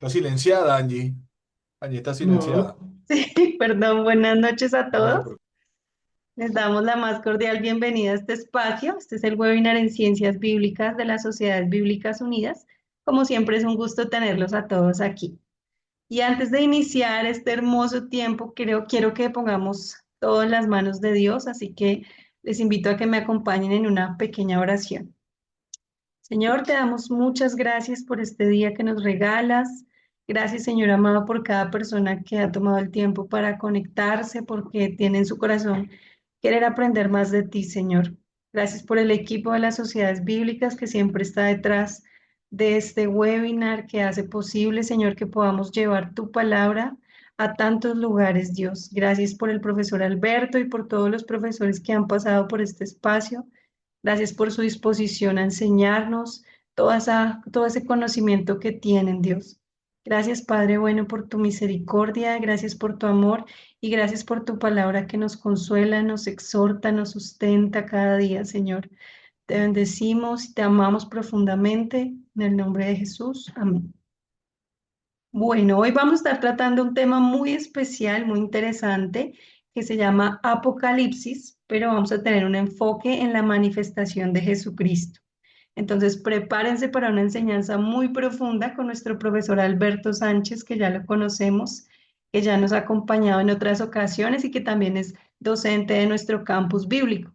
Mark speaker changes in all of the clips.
Speaker 1: Está silenciada, Angie. Angie está
Speaker 2: No.
Speaker 1: silenciada.
Speaker 2: Sí, perdón, buenas noches a
Speaker 1: No se
Speaker 2: todos.
Speaker 1: preocupe.
Speaker 2: Les damos la más cordial bienvenida a este espacio. Este es el webinar en Ciencias Bíblicas de las Sociedades Bíblicas Unidas. Como siempre es un gusto tenerlos a todos aquí. Y antes de iniciar este hermoso tiempo, quiero que pongamos todo en las manos de Dios, así que les invito a que me acompañen en una pequeña oración. Señor, te damos muchas gracias por este día que nos regalas. Gracias, Señor amado, por cada persona que ha tomado el tiempo para conectarse, porque tiene en su corazón querer aprender más de ti, Señor. Gracias por el equipo de las sociedades bíblicas que siempre está detrás de este webinar que hace posible, Señor, que podamos llevar tu palabra a tantos lugares, Dios. Gracias por el profesor Alberto y por todos los profesores que han pasado por este espacio. Gracias por su disposición a enseñarnos todo ese conocimiento que tienen, Dios. Gracias, Padre bueno, por tu misericordia, gracias por tu amor y gracias por tu palabra que nos consuela, nos exhorta, nos sustenta cada día, Señor. Te bendecimos y te amamos profundamente. En el nombre de Jesús. Amén. Bueno, hoy vamos a estar tratando un tema muy especial, muy interesante, que se llama Apocalipsis, pero vamos a tener un enfoque en la manifestación de Jesucristo. Entonces, prepárense para una enseñanza muy profunda con nuestro profesor Alberto Sánchez, que ya lo conocemos, que ya nos ha acompañado en otras ocasiones y que también es docente de nuestro campus bíblico.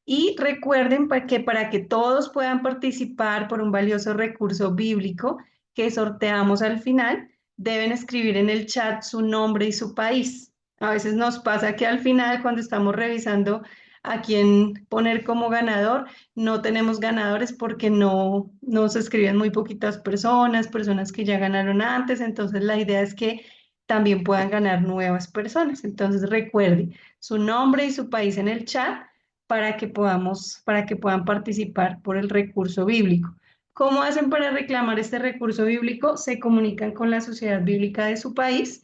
Speaker 2: Y recuerden que para que todos puedan participar por un valioso recurso bíblico que sorteamos al final, deben escribir en el chat su nombre y su país. A veces nos pasa que al final, cuando estamos revisando a quién poner como ganador, no tenemos ganadores porque no se escriben muy poquitas personas, personas que ya ganaron antes. Entonces, la idea es que también puedan ganar nuevas personas. Entonces, recuerde su nombre y su país en el chat para que puedan participar por el recurso bíblico. ¿Cómo hacen para reclamar este recurso bíblico? Se comunican con la sociedad bíblica de su país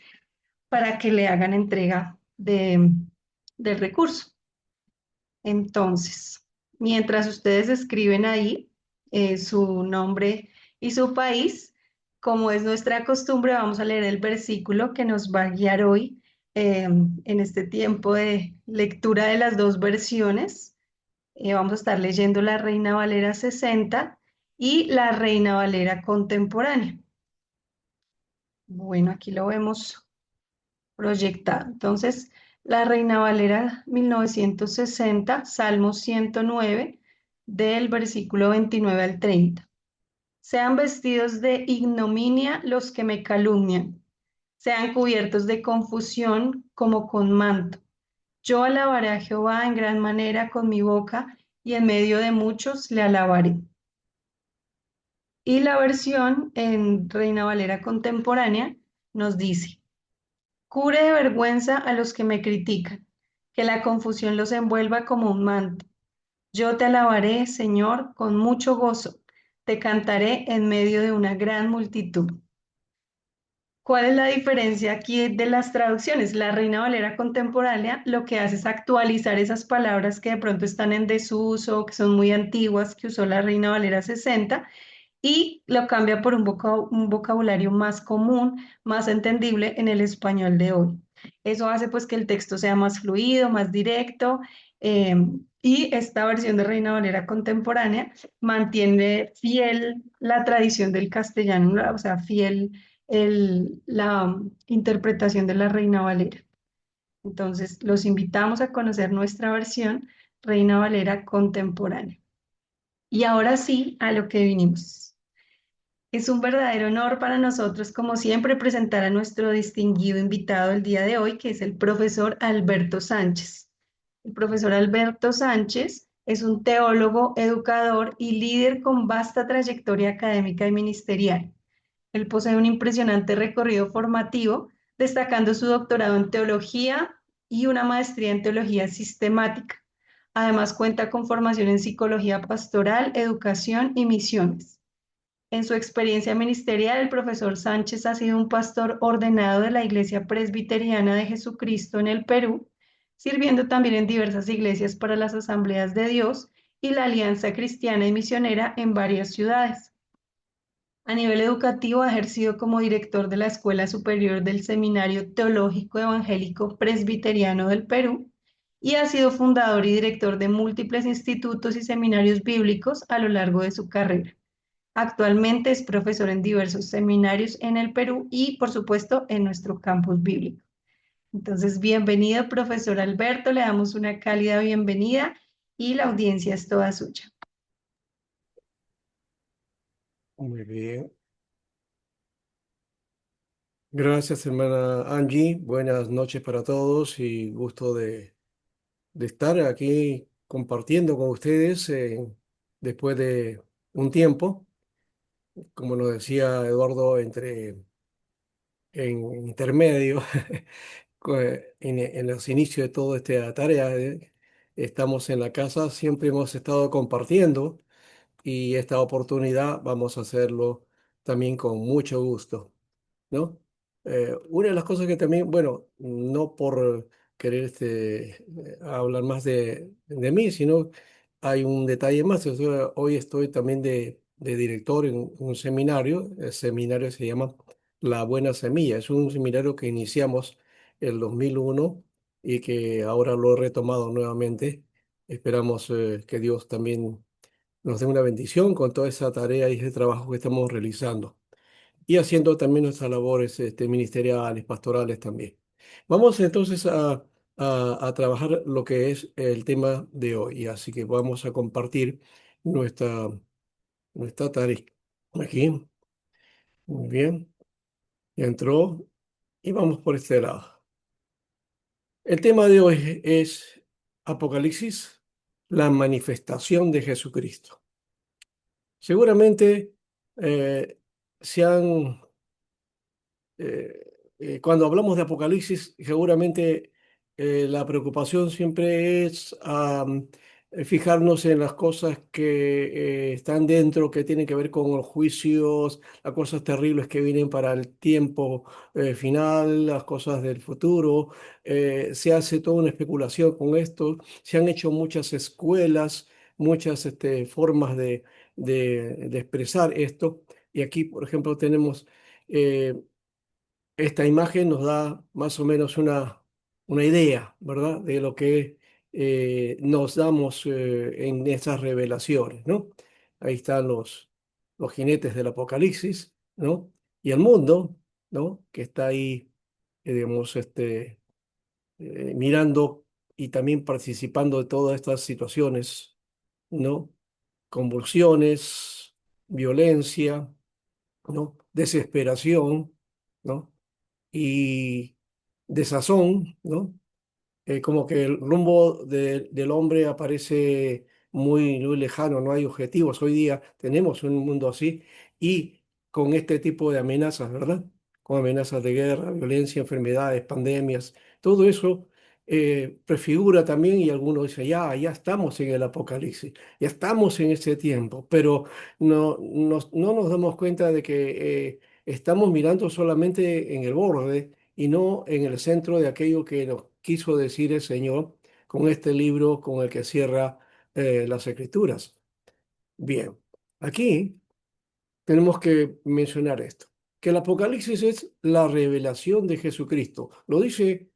Speaker 2: para que le hagan entrega del recurso. Entonces, mientras ustedes escriben ahí su nombre y su país, como es nuestra costumbre, vamos a leer el versículo que nos va a guiar hoy en este tiempo de lectura de las dos versiones. Vamos a estar leyendo la Reina Valera 60 y la Reina Valera contemporánea. Bueno, aquí lo vemos proyectado. Entonces, la Reina Valera 1960, Salmo 109, del versículo 29 al 30. Sean vestidos de ignominia los que me calumnian, sean cubiertos de confusión como con manto. Yo alabaré a Jehová en gran manera con mi boca y en medio de muchos le alabaré. Y la versión en Reina Valera contemporánea nos dice, cubre de vergüenza a los que me critican, que la confusión los envuelva como un manto. Yo te alabaré, Señor, con mucho gozo, te cantaré en medio de una gran multitud. ¿Cuál es la diferencia aquí de las traducciones? La Reina Valera contemporánea lo que hace es actualizar esas palabras que de pronto están en desuso, que son muy antiguas, que usó la Reina Valera 60, y lo cambia por un vocabulario más común, más entendible en el español de hoy. Eso hace pues que el texto sea más fluido, más directo, eh, y esta versión de Reina Valera contemporánea mantiene fiel la tradición del castellano, o sea, fiel la interpretación de la Reina Valera. Entonces, los invitamos a conocer nuestra versión Reina Valera contemporánea. Y ahora sí, a lo que vinimos. Es un verdadero honor para nosotros, como siempre, presentar a nuestro distinguido invitado el día de hoy, que es el profesor Alberto Sánchez. El profesor Alberto Sánchez es un teólogo, educador y líder con vasta trayectoria académica y ministerial. Él posee un impresionante recorrido formativo, destacando su doctorado en teología y una maestría en teología sistemática. Además, cuenta con formación en psicología pastoral, educación y misiones. En su experiencia ministerial, el profesor Sánchez ha sido un pastor ordenado de la Iglesia Presbiteriana de Jesucristo en el Perú, sirviendo también en diversas iglesias para las Asambleas de Dios y la Alianza Cristiana y Misionera en varias ciudades. A nivel educativo, ha ejercido como director de la Escuela Superior del Seminario Teológico Evangélico Presbiteriano del Perú y ha sido fundador y director de múltiples institutos y seminarios bíblicos a lo largo de su carrera. Actualmente es profesor en diversos seminarios en el Perú y, por supuesto, en nuestro campus bíblico. Entonces, bienvenido, profesor Alberto, le damos una cálida bienvenida y la audiencia es toda suya.
Speaker 3: Muy bien. Gracias, hermana Angie. Buenas noches para todos y gusto de estar aquí compartiendo con ustedes después de un tiempo, como nos decía Eduardo, en intermedio, en los inicios de toda esta tarea. Estamos en la casa, siempre hemos estado compartiendo y esta oportunidad vamos a hacerlo también con mucho gusto. ¿No? Una de las cosas que también, bueno, no por querer hablar más de mí, sino hay un detalle más. O sea, hoy estoy también de director en un seminario. El seminario se llama La Buena Semilla. Es un seminario que iniciamos el 2001 y que ahora lo he retomado nuevamente. Esperamos que Dios también nos dé una bendición con toda esa tarea y ese trabajo que estamos realizando y haciendo también nuestras labores ministeriales, pastorales también. Vamos entonces a trabajar lo que es el tema de hoy, así que vamos a compartir nuestra, nuestra tarea. Aquí, muy bien, ya entró y vamos por este lado. El tema de hoy es Apocalipsis, la manifestación de Jesucristo. Seguramente se han cuando hablamos de Apocalipsis, seguramente la preocupación siempre es fijarnos en las cosas que están dentro, que tienen que ver con los juicios, las cosas terribles que vienen para el tiempo final, las cosas del futuro. Se hace toda una especulación con esto. Se han hecho muchas escuelas, muchas formas de expresar esto. Y aquí, por ejemplo, tenemos... eh, esta imagen nos da más o menos una idea, ¿verdad?, de lo que nos damos en esas revelaciones, ¿no? Ahí están los jinetes del Apocalipsis, ¿no? Y el mundo, ¿no? Que está ahí, digamos, mirando y también participando de todas estas situaciones, ¿no? Convulsiones, violencia, ¿no? Desesperación, ¿no? Y desazón, ¿no? Como que el rumbo del hombre aparece muy lejano, no hay objetivos. Hoy día tenemos un mundo así y con este tipo de amenazas, ¿verdad? Con amenazas de guerra, violencia, enfermedades, pandemias, todo eso prefigura también y algunos dicen, ya estamos en el apocalipsis, ya estamos en ese tiempo, pero no nos damos cuenta de que estamos mirando solamente en el borde y no en el centro de aquello que nos quiso decir el Señor con este libro con el que cierra las Escrituras. Bien, aquí tenemos que mencionar esto, que el Apocalipsis es la revelación de Jesucristo. Lo dice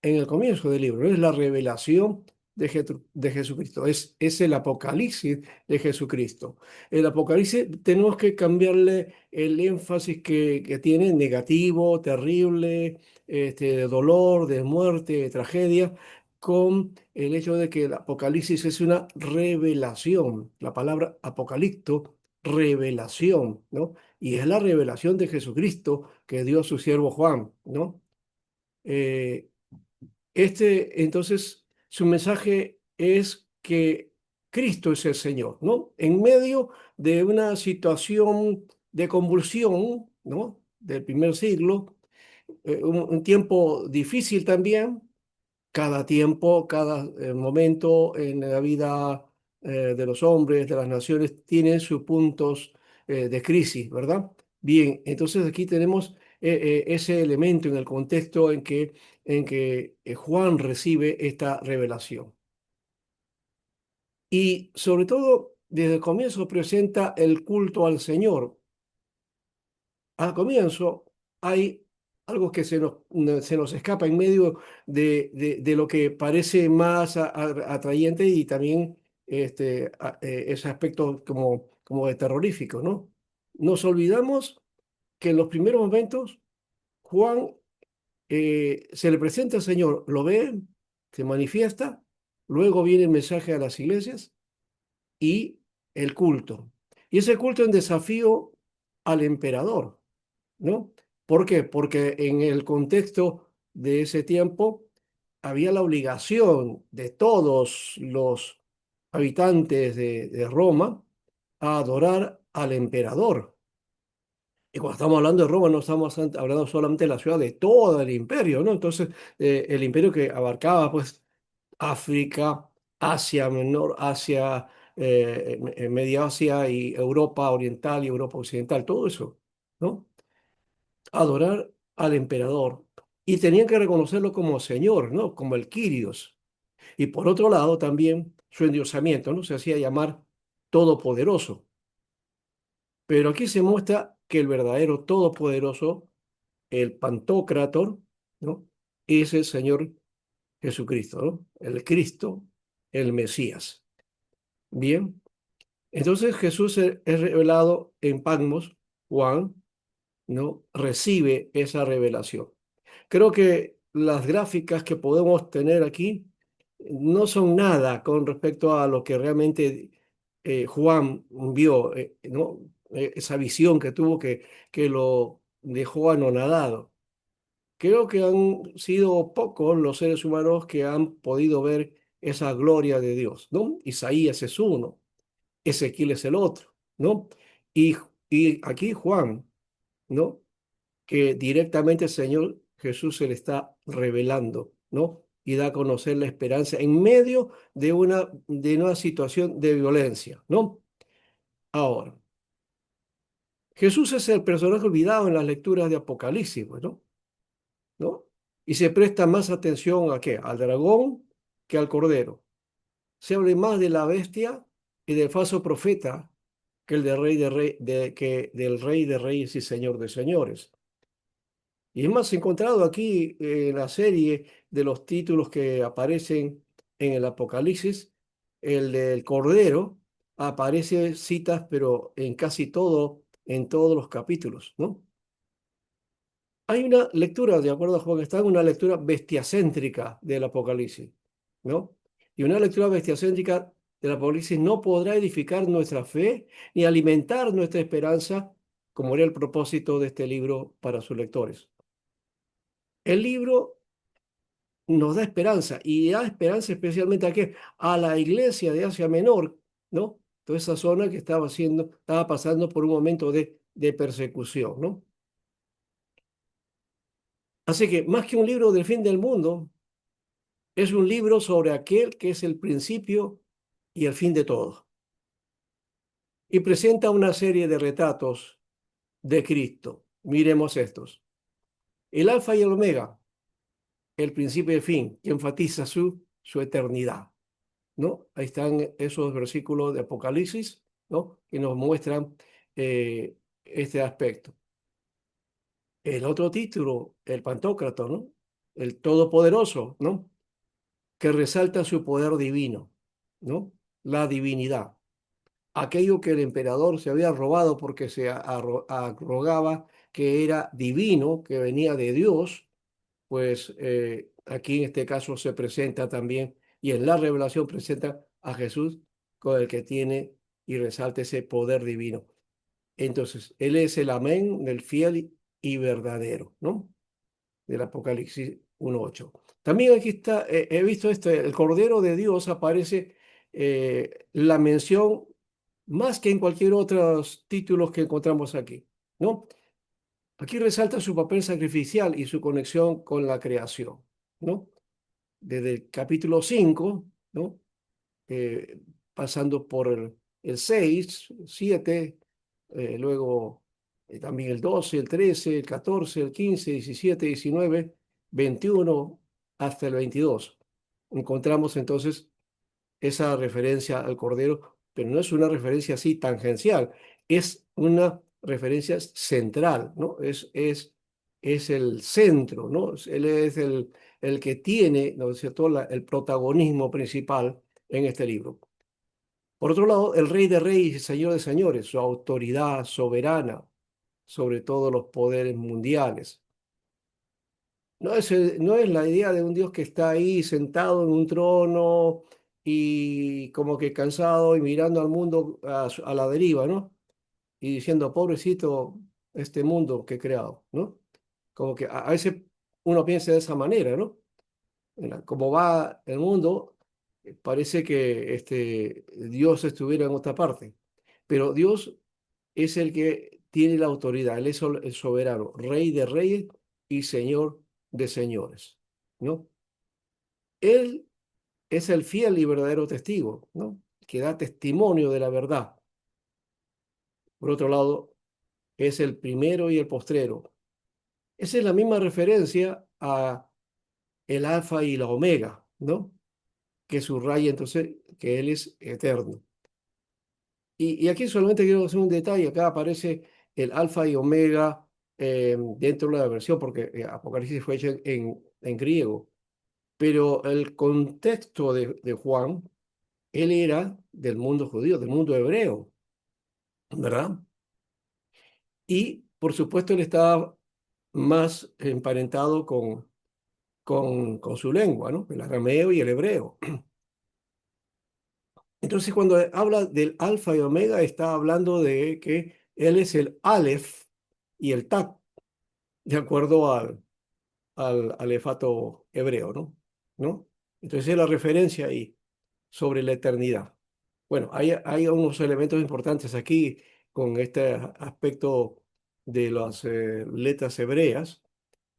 Speaker 3: en el comienzo del libro, es la revelación de Jesucristo, es el Apocalipsis de Jesucristo. El Apocalipsis tenemos que cambiarle el énfasis que tiene negativo, terrible, de dolor, de muerte, de tragedia, con el hecho de que el Apocalipsis es una revelación. La palabra apocalipto revelación, ¿no? Y es la revelación de Jesucristo que dio a su siervo Juan, ¿no? Eh, entonces, su mensaje es que Cristo es el Señor, ¿no? En medio de una situación de convulsión, ¿no? Del primer siglo, un tiempo difícil también, cada tiempo, cada momento en la vida de los hombres, de las naciones, tiene sus puntos de crisis, ¿verdad? Bien, entonces aquí tenemos ese elemento en el contexto en que Juan recibe esta revelación. Y sobre todo, desde el comienzo presenta el culto al Señor. al comienzo hay algo que se nos escapa en medio de lo que parece más atrayente y también ese aspecto como de terrorífico, ¿no? Nos olvidamos que en los primeros momentos Juan se le presenta al Señor, lo ve, se manifiesta, luego viene el mensaje a las iglesias y el culto. Y ese culto en desafío al emperador, ¿no? ¿Por qué? Porque en el contexto de ese tiempo había la obligación de todos los habitantes de Roma a adorar al emperador. Y cuando estamos hablando de Roma, no estamos hablando solamente de la ciudad, de todo el imperio, ¿no? Entonces, el imperio que abarcaba, pues, África, Asia Menor, Asia, Media Asia y Europa Oriental y Europa Occidental, todo eso, ¿no? Adorar al emperador. Y tenían que reconocerlo como señor, ¿no? Como el Quirios. Y por otro lado, también su endiosamiento, ¿no? Se hacía llamar Todopoderoso. Pero aquí se muestra que el verdadero Todopoderoso, el Pantocrator, ¿no? Es el Señor Jesucristo, ¿no? El Cristo, el Mesías. Bien, entonces Jesús es revelado en Patmos, Juan, ¿no? Recibe esa revelación. Creo que las gráficas que podemos tener aquí no son nada con respecto a lo que realmente Juan vio, ¿no? Esa visión que tuvo que lo dejó anonadado. Creo que han sido pocos los seres humanos que han podido ver esa gloria de Dios, ¿no? Isaías es uno, Ezequiel es el otro, ¿no? Y, y aquí Juan, ¿no? Que directamente el Señor Jesús se le está revelando, ¿no? Y da a conocer la esperanza en medio de una situación de violencia, ¿no? Ahora, Jesús es el personaje olvidado en las lecturas de Apocalipsis, pues, ¿no? Y se presta más atención a qué, al dragón que al cordero. Se habla más de la bestia y del falso profeta que el del rey de reyes y señor de señores. Y es más, he encontrado aquí en la serie de los títulos que aparecen en el Apocalipsis, el del Cordero, aparece citas, pero en casi todo, en todos los capítulos, ¿no? Hay una lectura, de acuerdo a Juan Están, una lectura bestiacéntrica del Apocalipsis, ¿no? Y una lectura bestiacéntrica del Apocalipsis no podrá edificar nuestra fe ni alimentar nuestra esperanza, como era el propósito de este libro para sus lectores. El libro nos da esperanza y da esperanza especialmente a qué? A la iglesia de Asia Menor, ¿no? Toda esa zona que estaba pasando por un momento de persecución, ¿no? Así que más que un libro del fin del mundo, es un libro sobre aquel que es el principio y el fin de todo. Y presenta una serie de retratos de Cristo. Miremos estos. El alfa y el omega, el principio y el fin, que enfatiza su eternidad, ¿no? Ahí están esos versículos de Apocalipsis, ¿no? Que nos muestran este aspecto. El otro título, el Pantocrator, ¿no? El Todopoderoso, ¿no? Que resalta su poder divino, ¿no? La divinidad. Aquello que el emperador se había robado porque se arrogaba que era divino, que venía de Dios, pues aquí en este caso se presenta también, y en la revelación presenta a Jesús con el que tiene y resalta ese poder divino. Entonces, Él es el amén del fiel y verdadero, ¿no? Del Apocalipsis 1:8. También aquí está, he visto esto, el Cordero de Dios aparece la mención más que en cualquier otros títulos que encontramos aquí, ¿no? Aquí resalta su papel sacrificial y su conexión con la creación, ¿no? Desde el capítulo 5, ¿no? Eh, pasando por el 6, 7, luego también el 12, el 13, el 14, el 15, 17, 19, 21 hasta el 22. Encontramos entonces esa referencia al Cordero, pero no es una referencia así tangencial, es una referencia central, ¿no? Es el centro, ¿no? Él es el que tiene, ¿no es cierto?, el protagonismo principal en este libro. Por otro lado, el Rey de Reyes y Señor de Señores, su autoridad soberana sobre todos los poderes mundiales. No es la idea de un Dios que está ahí sentado en un trono y como que cansado y mirando al mundo a la deriva, ¿no? Y diciendo, pobrecito este mundo que he creado, ¿no? Como que a veces uno piensa de esa manera, ¿no? Como va el mundo, parece que Dios estuviera en otra parte, pero Dios es el que tiene la autoridad, Él es el soberano, Rey de reyes y Señor de señores, ¿no? Él es el fiel y verdadero testigo, ¿no? Que da testimonio de la verdad. Por otro lado, es el primero y el postrero. Esa es la misma referencia a el alfa y la omega, ¿no? Que subraya entonces que Él es eterno. Y aquí solamente quiero hacer un detalle, acá aparece el alfa y omega dentro de la versión, porque Apocalipsis fue hecho en griego, pero el contexto de Juan, él era del mundo judío, del mundo hebreo, ¿verdad? Y por supuesto él estaba más emparentado con su lengua, ¿no? El arameo y el hebreo. Entonces, cuando habla del alfa y omega, está hablando de que él es el Aleph y el Tat, de acuerdo al alefato hebreo, ¿no? ¿No? Entonces, es la referencia ahí sobre la eternidad. Bueno, hay unos elementos importantes aquí con este aspecto de las letras hebreas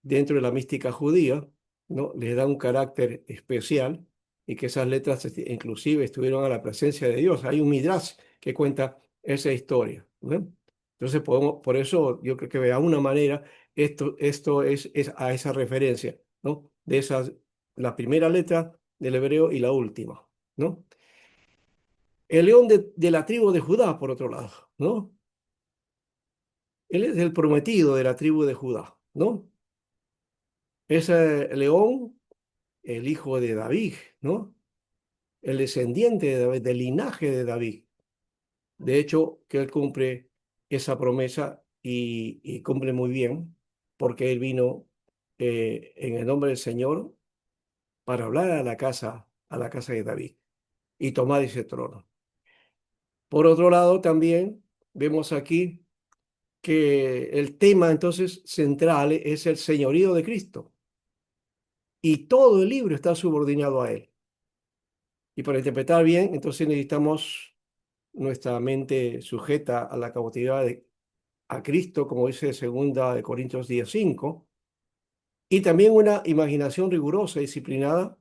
Speaker 3: dentro de la mística judía, ¿no? Les da un carácter especial y que esas letras inclusive estuvieron a la presencia de Dios. Hay un Midrash que cuenta esa historia, ¿no? Entonces, por eso yo creo que de alguna manera esto es a esa referencia, ¿no? De esas, la primera letra del hebreo y la última, ¿no? El león de la tribu de Judá, por otro lado, ¿no? Él es el prometido de la tribu de Judá, ¿no? Ese león, el hijo de David, ¿no? El descendiente de David, del linaje de David. De hecho, que él cumple esa promesa y cumple muy bien, porque él vino en el nombre del Señor para hablar a la casa de David y tomar ese trono. Por otro lado, también vemos aquí que el tema entonces central es el señorío de Cristo y todo el libro está subordinado a él. Y para interpretar bien, entonces necesitamos nuestra mente sujeta a la cautividad a Cristo, como dice 2 Corintios 10:5, y también una imaginación rigurosa y disciplinada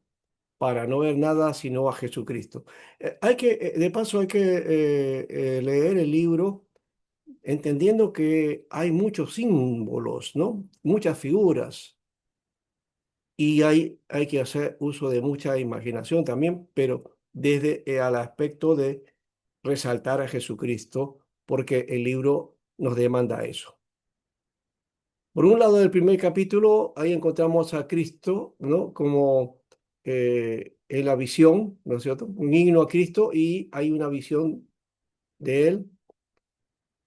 Speaker 3: para no ver nada sino a Jesucristo. De paso, hay que leer el libro entendiendo que hay muchos símbolos, ¿no? Muchas figuras. Y hay que hacer uso de mucha imaginación también, pero desde el aspecto de resaltar a Jesucristo, porque el libro nos demanda eso. Por un lado, del primer capítulo, ahí encontramos a Cristo, ¿no? Como en la visión, ¿no es cierto? Un himno a Cristo y hay una visión de él.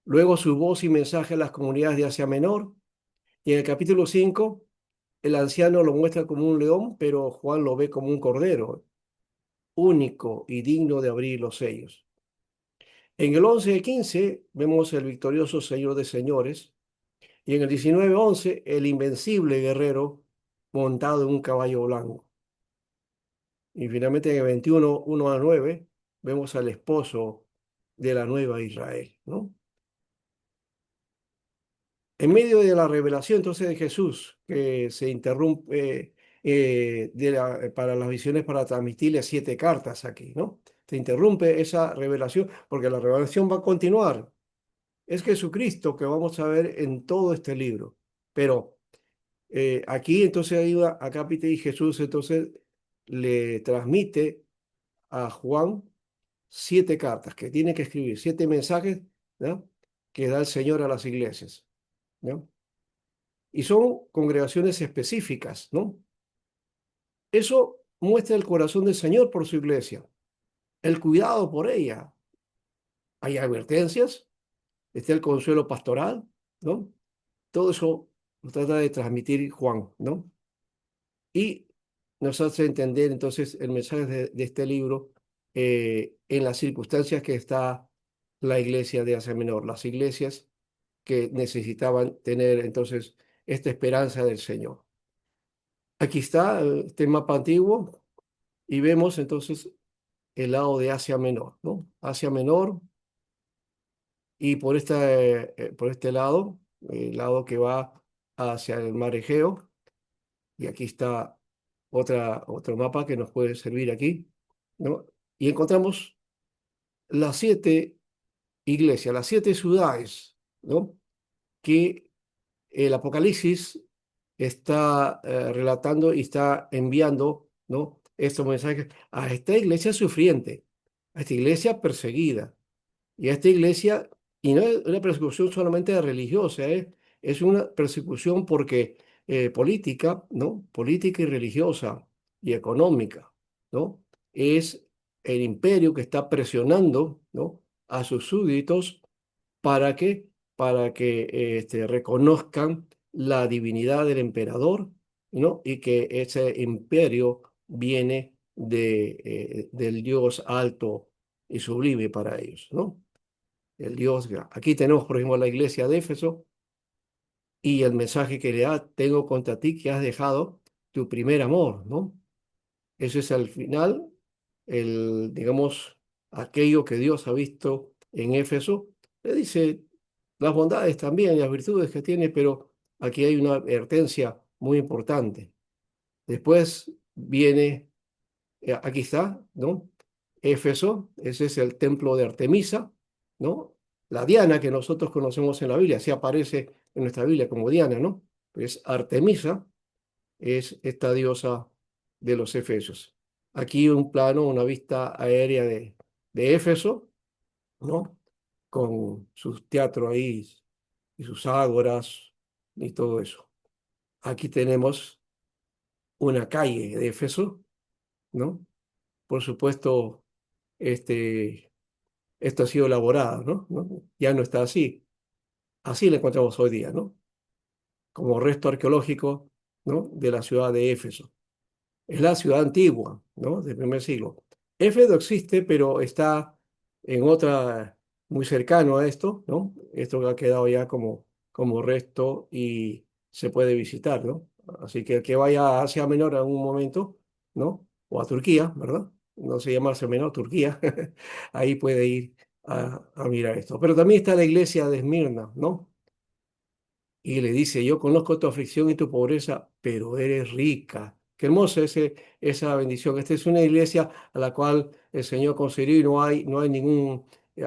Speaker 3: Luego su voz y mensaje a las comunidades de Asia Menor. Y en el capítulo 5 el anciano lo muestra como un león, pero Juan lo ve como un cordero, único y digno de abrir los sellos. En el 11:15 vemos el victorioso Señor de señores y en el 19:11 el invencible guerrero montado en un caballo blanco. Y finalmente en el 21:1-9 vemos al esposo de la nueva Israel, ¿no? En medio de la revelación entonces de Jesús, que se interrumpe para las visiones para transmitirle 7 cartas aquí, ¿no? Se interrumpe esa revelación porque la revelación va a continuar. Es Jesucristo que vamos a ver en todo este libro. Pero aquí entonces hay una acápite y Jesús entonces le transmite a Juan 7 cartas que tiene que escribir, 7 mensajes, ¿no? que da el Señor a las iglesias, ¿no? Y son congregaciones específicas, ¿no? Eso muestra el corazón del Señor por su iglesia, el cuidado por ella. Hay advertencias, está el consuelo pastoral, ¿no? Todo eso lo trata de transmitir Juan, ¿no? Y nos hace entender entonces el mensaje de este libro en las circunstancias que está la iglesia de Asia Menor, las iglesias que necesitaban tener entonces esta esperanza del Señor. Aquí está este mapa antiguo y vemos entonces el lado de Asia Menor, ¿no? Asia Menor y por este lado, el lado que va hacia el mar Egeo, y aquí está otro mapa que nos puede servir aquí, ¿no? Y encontramos las 7 iglesias, las 7 ciudades, ¿no? Que el Apocalipsis está relatando y está enviando, ¿no? Estos mensajes a esta iglesia sufriente, a esta iglesia perseguida y a esta iglesia, y no es una persecución solamente religiosa, es una persecución porque política, ¿no? Política y religiosa y económica, ¿no? Es el imperio que está presionando, ¿no? A sus súbditos para que, reconozcan la divinidad del emperador, ¿no? Y que ese imperio viene del Dios alto y sublime para ellos, ¿no? El Dios. Aquí tenemos, por ejemplo, la iglesia de Éfeso y el mensaje que le da: tengo contra ti que has dejado tu primer amor, ¿no? Eso es al final, digamos, aquello que Dios ha visto en Éfeso. Le dice las bondades también y las virtudes que tiene, pero aquí hay una advertencia muy importante. Después viene, aquí está, ¿no? Éfeso, ese es el templo de Artemisa, ¿no? La Diana que nosotros conocemos en la Biblia, así aparece en nuestra Biblia como Diana, ¿no? Es Artemisa, es esta diosa de los Efesios. Aquí un plano, una vista aérea de Éfeso, ¿no? Con sus teatros ahí y sus ágoras y todo eso. Aquí tenemos una calle de Éfeso, ¿no? Por supuesto, este, esto ha sido elaborado, ¿no? Ya no está así. Así la encontramos hoy día, ¿no? Como resto arqueológico, ¿no? De la ciudad de Éfeso. Es la ciudad antigua, ¿no? Del primer siglo. Éfeso existe, pero está en otra, muy cercano a esto, ¿no? Esto que ha quedado ya como resto y se puede visitar, ¿no? Así que el que vaya a Asia Menor en un momento, ¿no? O a Turquía, ¿verdad? No se llama Asia Menor, Turquía. Ahí puede ir a mirar esto. Pero también está la iglesia de Esmirna, ¿no? Y le dice: yo conozco tu aflicción y tu pobreza, pero eres rica. Qué hermosa esa bendición. Esta es una iglesia a la cual el Señor concedió y no hay ninguna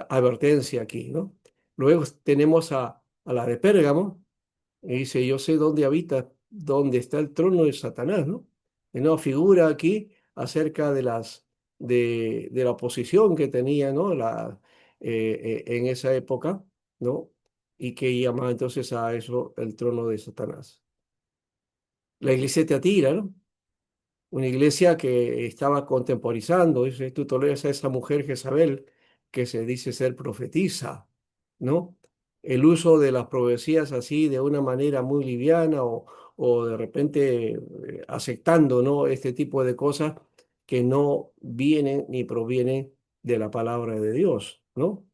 Speaker 3: advertencia aquí, ¿no? Luego tenemos a la de Pérgamo, y dice: yo sé dónde habita, dónde está el trono de Satanás, ¿no? Y no figura aquí acerca de la oposición que tenía, ¿no? En esa época, ¿no? Y que llama entonces a eso el trono de Satanás. La iglesia de Tiatira, ¿no? Una iglesia que estaba contemporizando, dice: tú toleras a esa mujer Jezabel, que se dice ser profetisa, ¿no? El uso de las profecías así de una manera muy liviana o de repente aceptando, ¿no? Este tipo de cosas que no vienen ni provienen de la palabra de Dios, ¿no?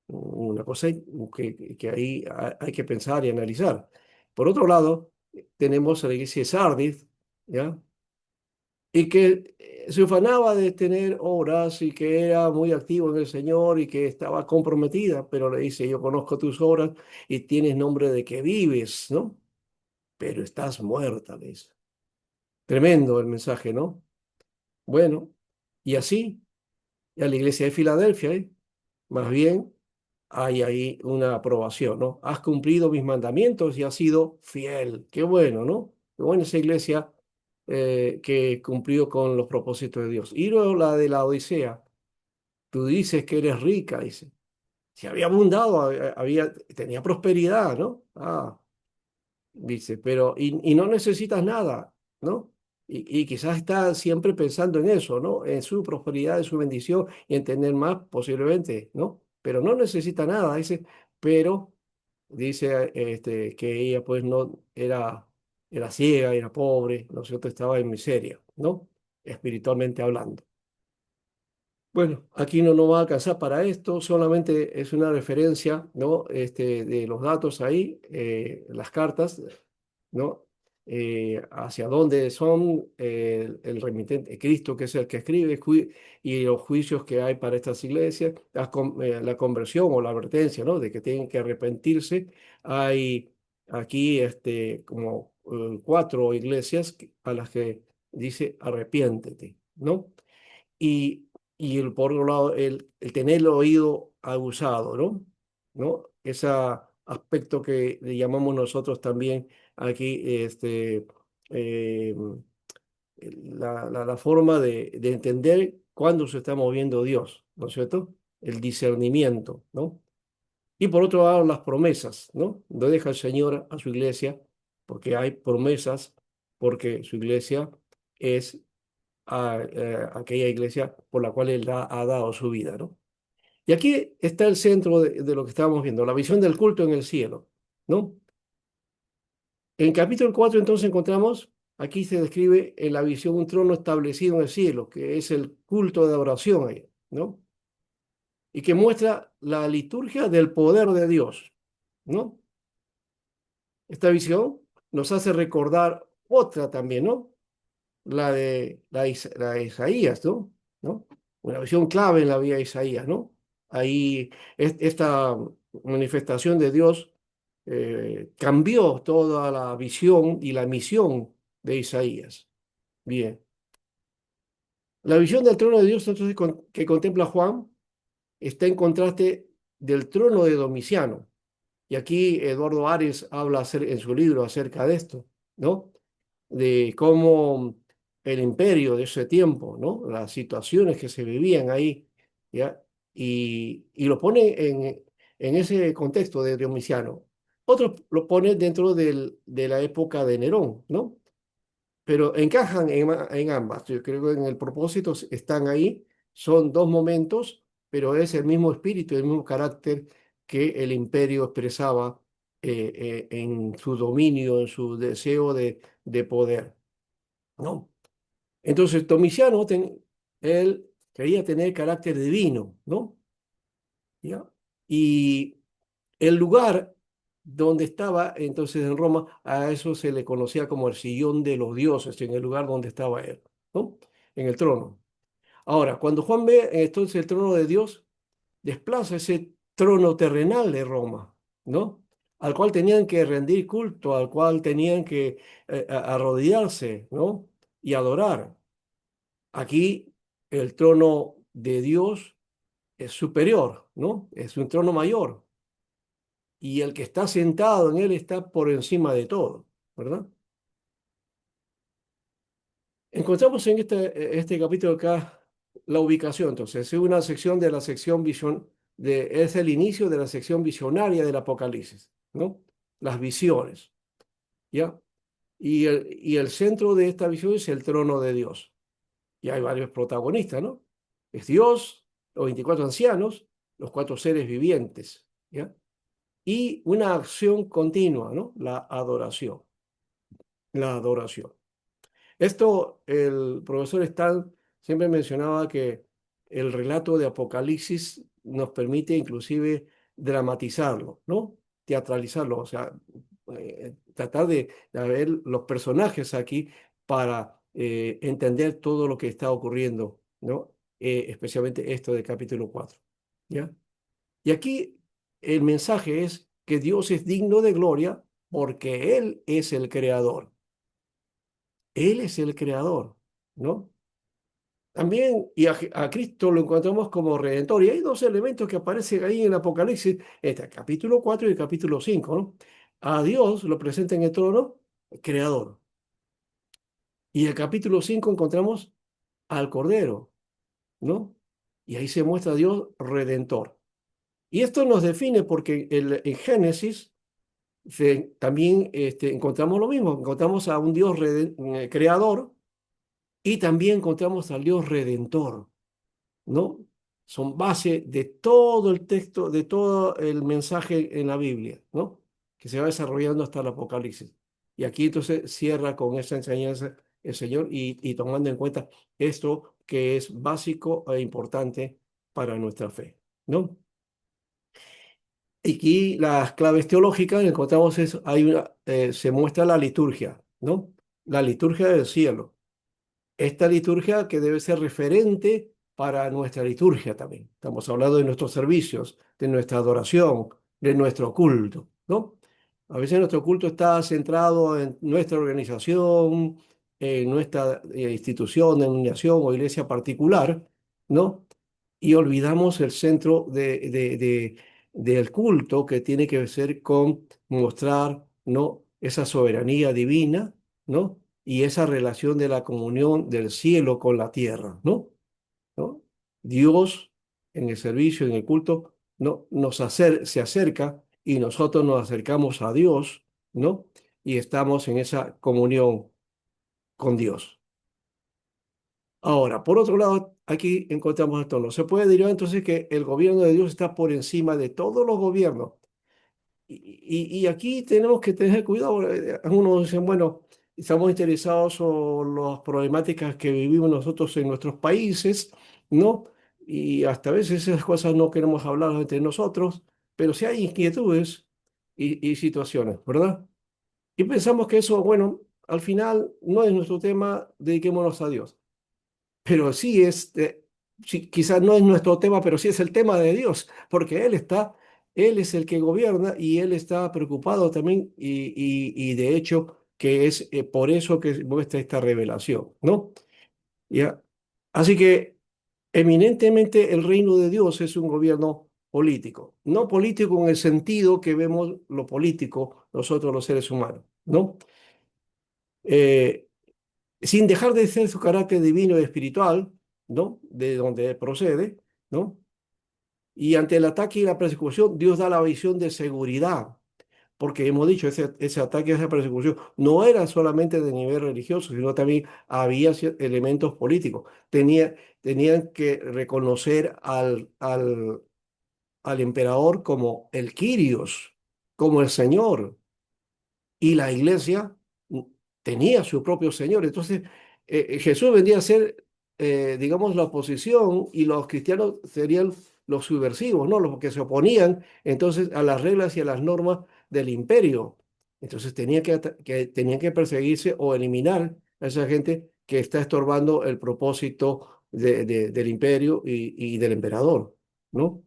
Speaker 3: Una cosa que ahí hay que pensar y analizar. Por otro lado, tenemos a la iglesia de Sardis, ¿ya? Y que se ufanaba de tener obras y que era muy activo en el Señor y que estaba comprometida, pero le dice: yo conozco tus obras y tienes nombre de que vives, ¿no? Pero estás muerta, le dice. Tremendo el mensaje, ¿no? Bueno, y así, y a la iglesia de Filadelfia, más bien hay ahí una aprobación, ¿no? Has cumplido mis mandamientos y has sido fiel. Qué bueno, ¿no? Qué buena esa iglesia que cumplió con los propósitos de Dios. Y luego la de la Odisea. Tú dices que eres rica, dice. si había abundado, tenía prosperidad, ¿no? Dice, pero, y no necesitas nada, ¿no? Y quizás está siempre pensando en eso, ¿no? En su prosperidad, en su bendición y en tener más posiblemente, ¿no? Pero no necesita nada, dice, pero dice que ella pues no era ciega, era pobre, ¿no es cierto? Estaba en miseria, ¿no? Espiritualmente hablando. Bueno, aquí no nos va a alcanzar para esto, solamente es una referencia, ¿no? De los datos ahí, las cartas, ¿no? Hacia dónde son el remitente, Cristo, que es el que escribe, y los juicios que hay para estas iglesias, la conversión o la advertencia, ¿no? De que tienen que arrepentirse. Hay aquí como 4 iglesias a las que dice arrepiéntete, ¿no? Y, por otro lado, el tener el oído aguzado, ¿no? ¿No? Ese aspecto que le llamamos nosotros también aquí, eh, la forma de entender cuándo se está moviendo Dios, ¿no es cierto? El discernimiento, ¿no? Y por otro lado, las promesas, ¿no? No deja el Señor a su iglesia, porque hay promesas, porque su iglesia es aquella iglesia por la cual él ha dado su vida, ¿no? Y aquí está el centro de lo que estábamos viendo, la visión del culto en el cielo, ¿no? En capítulo 4 entonces encontramos, aquí se describe en la visión un trono establecido en el cielo, que es el culto de adoración ahí, ¿no? Y que muestra la liturgia del poder de Dios, ¿no? Esta visión nos hace recordar otra también, ¿no? La de Isaías, ¿no? ¿No? Una visión clave en la vida de Isaías, ¿no? Ahí esta manifestación de Dios cambió toda la visión y la misión de Isaías. Bien. La visión del trono de Dios entonces, que contempla Juan está en contraste del trono de Domiciano. Y aquí Eduardo Ares habla en su libro acerca de esto, ¿no? De cómo el imperio de ese tiempo, ¿no? Las situaciones que se vivían ahí, ¿ya? Y lo pone en ese contexto de Domiciano. Otros lo pone dentro de la época de Nerón, ¿no? Pero encajan en ambas. Yo creo que en el propósito están ahí, son 2 momentos, pero es el mismo espíritu, el mismo carácter que el imperio expresaba en su dominio, en su deseo de poder, ¿no? Entonces, Domiciano, él quería tener carácter divino, ¿no? ¿Ya? Y el lugar donde estaba entonces en Roma, a eso se le conocía como el sillón de los dioses, en el lugar donde estaba él, ¿no? En el trono. Ahora, cuando Juan ve entonces el trono de Dios, desplaza ese trono terrenal de Roma, ¿no? Al cual tenían que rendir culto, al cual tenían que arrodillarse, ¿no? Y adorar. Aquí el trono de Dios es superior, ¿no? Es un trono mayor. Y el que está sentado en él está por encima de todo, ¿verdad? Encontramos en este capítulo acá la ubicación, entonces, es una sección de la sección es el inicio de la sección visionaria del Apocalipsis, ¿no? Las visiones, ¿ya? Y el centro de esta visión es el trono de Dios. Y hay varios protagonistas, ¿no? Es Dios, los 24 ancianos, los 4 seres vivientes, ¿ya? Y una acción continua, ¿no? La adoración, la adoración. Esto, el profesor Stan siempre mencionaba que el relato de Apocalipsis nos permite inclusive dramatizarlo, ¿no? Teatralizarlo, o sea, tratar de ver los personajes aquí para entender todo lo que está ocurriendo, ¿no? Especialmente esto del capítulo 4, ¿ya? Y aquí el mensaje es que Dios es digno de gloria porque Él es el creador. Él es el creador, ¿no? También, y a Cristo lo encontramos como redentor. Y hay 2 elementos que aparecen ahí en Apocalipsis, el capítulo 4 y el capítulo 5, ¿no? A Dios lo presenta en el trono, creador. Y en el capítulo 5 encontramos al Cordero, ¿no? Y ahí se muestra a Dios redentor. Y esto nos define porque en Génesis también encontramos lo mismo, encontramos a un Dios creador y también encontramos al Dios redentor, ¿no? Son base de todo el texto, de todo el mensaje en la Biblia, ¿no? Que se va desarrollando hasta el Apocalipsis. Y aquí entonces cierra con esa enseñanza el Señor y tomando en cuenta esto que es básico e importante para nuestra fe, ¿no? Y aquí las claves teológicas encontramos eso, se muestra la liturgia, ¿no? La liturgia del cielo. Esta liturgia que debe ser referente para nuestra liturgia también. Estamos hablando de nuestros servicios, de nuestra adoración, de nuestro culto, ¿no? A veces nuestro culto está centrado en nuestra organización, en nuestra institución, denominación o iglesia particular, ¿no? Y olvidamos el centro del culto que tiene que ver con mostrar, ¿no? Esa soberanía divina, ¿no? Y esa relación de la comunión del cielo con la tierra, ¿no? ¿No? Dios en el servicio, en el culto, ¿no? Se acerca y nosotros nos acercamos a Dios, ¿no? Y estamos en esa comunión con Dios. Ahora, por otro lado, aquí encontramos esto. No se puede derivar entonces que el gobierno de Dios está por encima de todos los gobiernos. Y aquí tenemos que tener cuidado. Algunos dicen, bueno, estamos interesados en las problemáticas que vivimos nosotros en nuestros países, ¿no? Y hasta a veces esas cosas no queremos hablar entre nosotros, pero sí hay inquietudes y situaciones, ¿verdad? Y pensamos que eso, bueno, al final no es nuestro tema, dediquémonos a Dios. Pero sí sí, quizás no es nuestro tema, pero sí es el tema de Dios, porque Él es el que gobierna y Él está preocupado también y de hecho que es por eso que muestra esta revelación, ¿no? ¿Ya? Así que eminentemente el reino de Dios es un gobierno político, no político en el sentido que vemos lo político nosotros los seres humanos, ¿no? Eh, Sin dejar de ser su carácter divino y espiritual, ¿no? De donde procede, ¿no? Y ante el ataque y la persecución, Dios da la visión de seguridad, porque hemos dicho, ese ataque, esa persecución, no era solamente de nivel religioso, sino también había elementos políticos. Tenían que reconocer al emperador como el Kyrios, como el Señor, y la iglesia tenía su propio Señor. Entonces, Jesús vendría a ser, digamos, la oposición y los cristianos serían los subversivos, ¿no? Los que se oponían entonces a las reglas y a las normas del imperio. Entonces, tenían que perseguirse o eliminar a esa gente que está estorbando el propósito del imperio y del emperador, ¿no?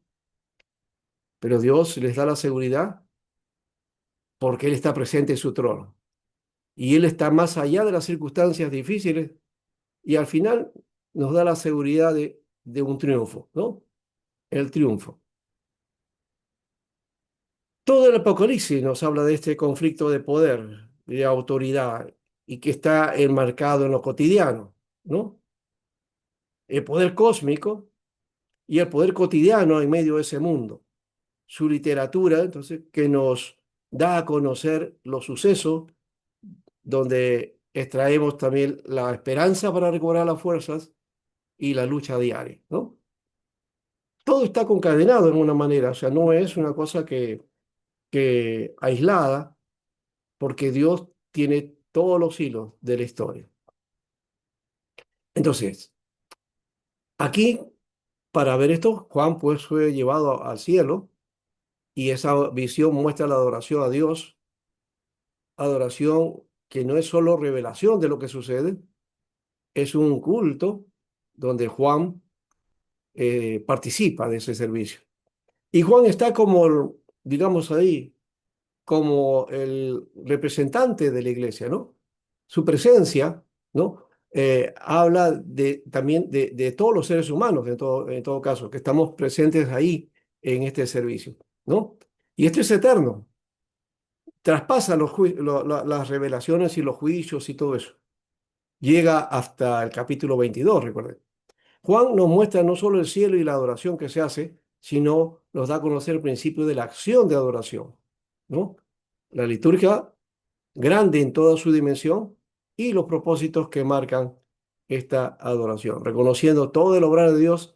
Speaker 3: Pero Dios les da la seguridad porque Él está presente en su trono. Y Él está más allá de las circunstancias difíciles y al final nos da la seguridad de un triunfo, ¿no? El triunfo. Todo el Apocalipsis nos habla de este conflicto de poder, de autoridad, y que está enmarcado en lo cotidiano, ¿no? El poder cósmico y el poder cotidiano en medio de ese mundo. Su literatura, entonces, que nos da a conocer los sucesos donde extraemos también la esperanza para recobrar las fuerzas y la lucha diaria, ¿no? Todo está concadenado en una manera, o sea, no es una cosa que aislada, porque Dios tiene todos los hilos de la historia. Entonces, aquí, para ver esto, Juan pues fue llevado al cielo y esa visión muestra la adoración a Dios, adoración que no es solo revelación de lo que sucede, es un culto donde Juan participa de ese servicio. Y Juan está como, digamos ahí, como el representante de la iglesia, ¿no? Su presencia, ¿no? Habla también de todos los seres humanos, en todo caso, que estamos presentes ahí en este servicio, ¿no? Y esto es eterno, traspasa las revelaciones y los juicios y todo eso. Llega hasta el capítulo 22, recuerden. Juan nos muestra no solo el cielo y la adoración que se hace, sino nos da a conocer el principio de la acción de adoración, ¿no? La liturgia grande en toda su dimensión y los propósitos que marcan esta adoración, reconociendo todo el obrar de Dios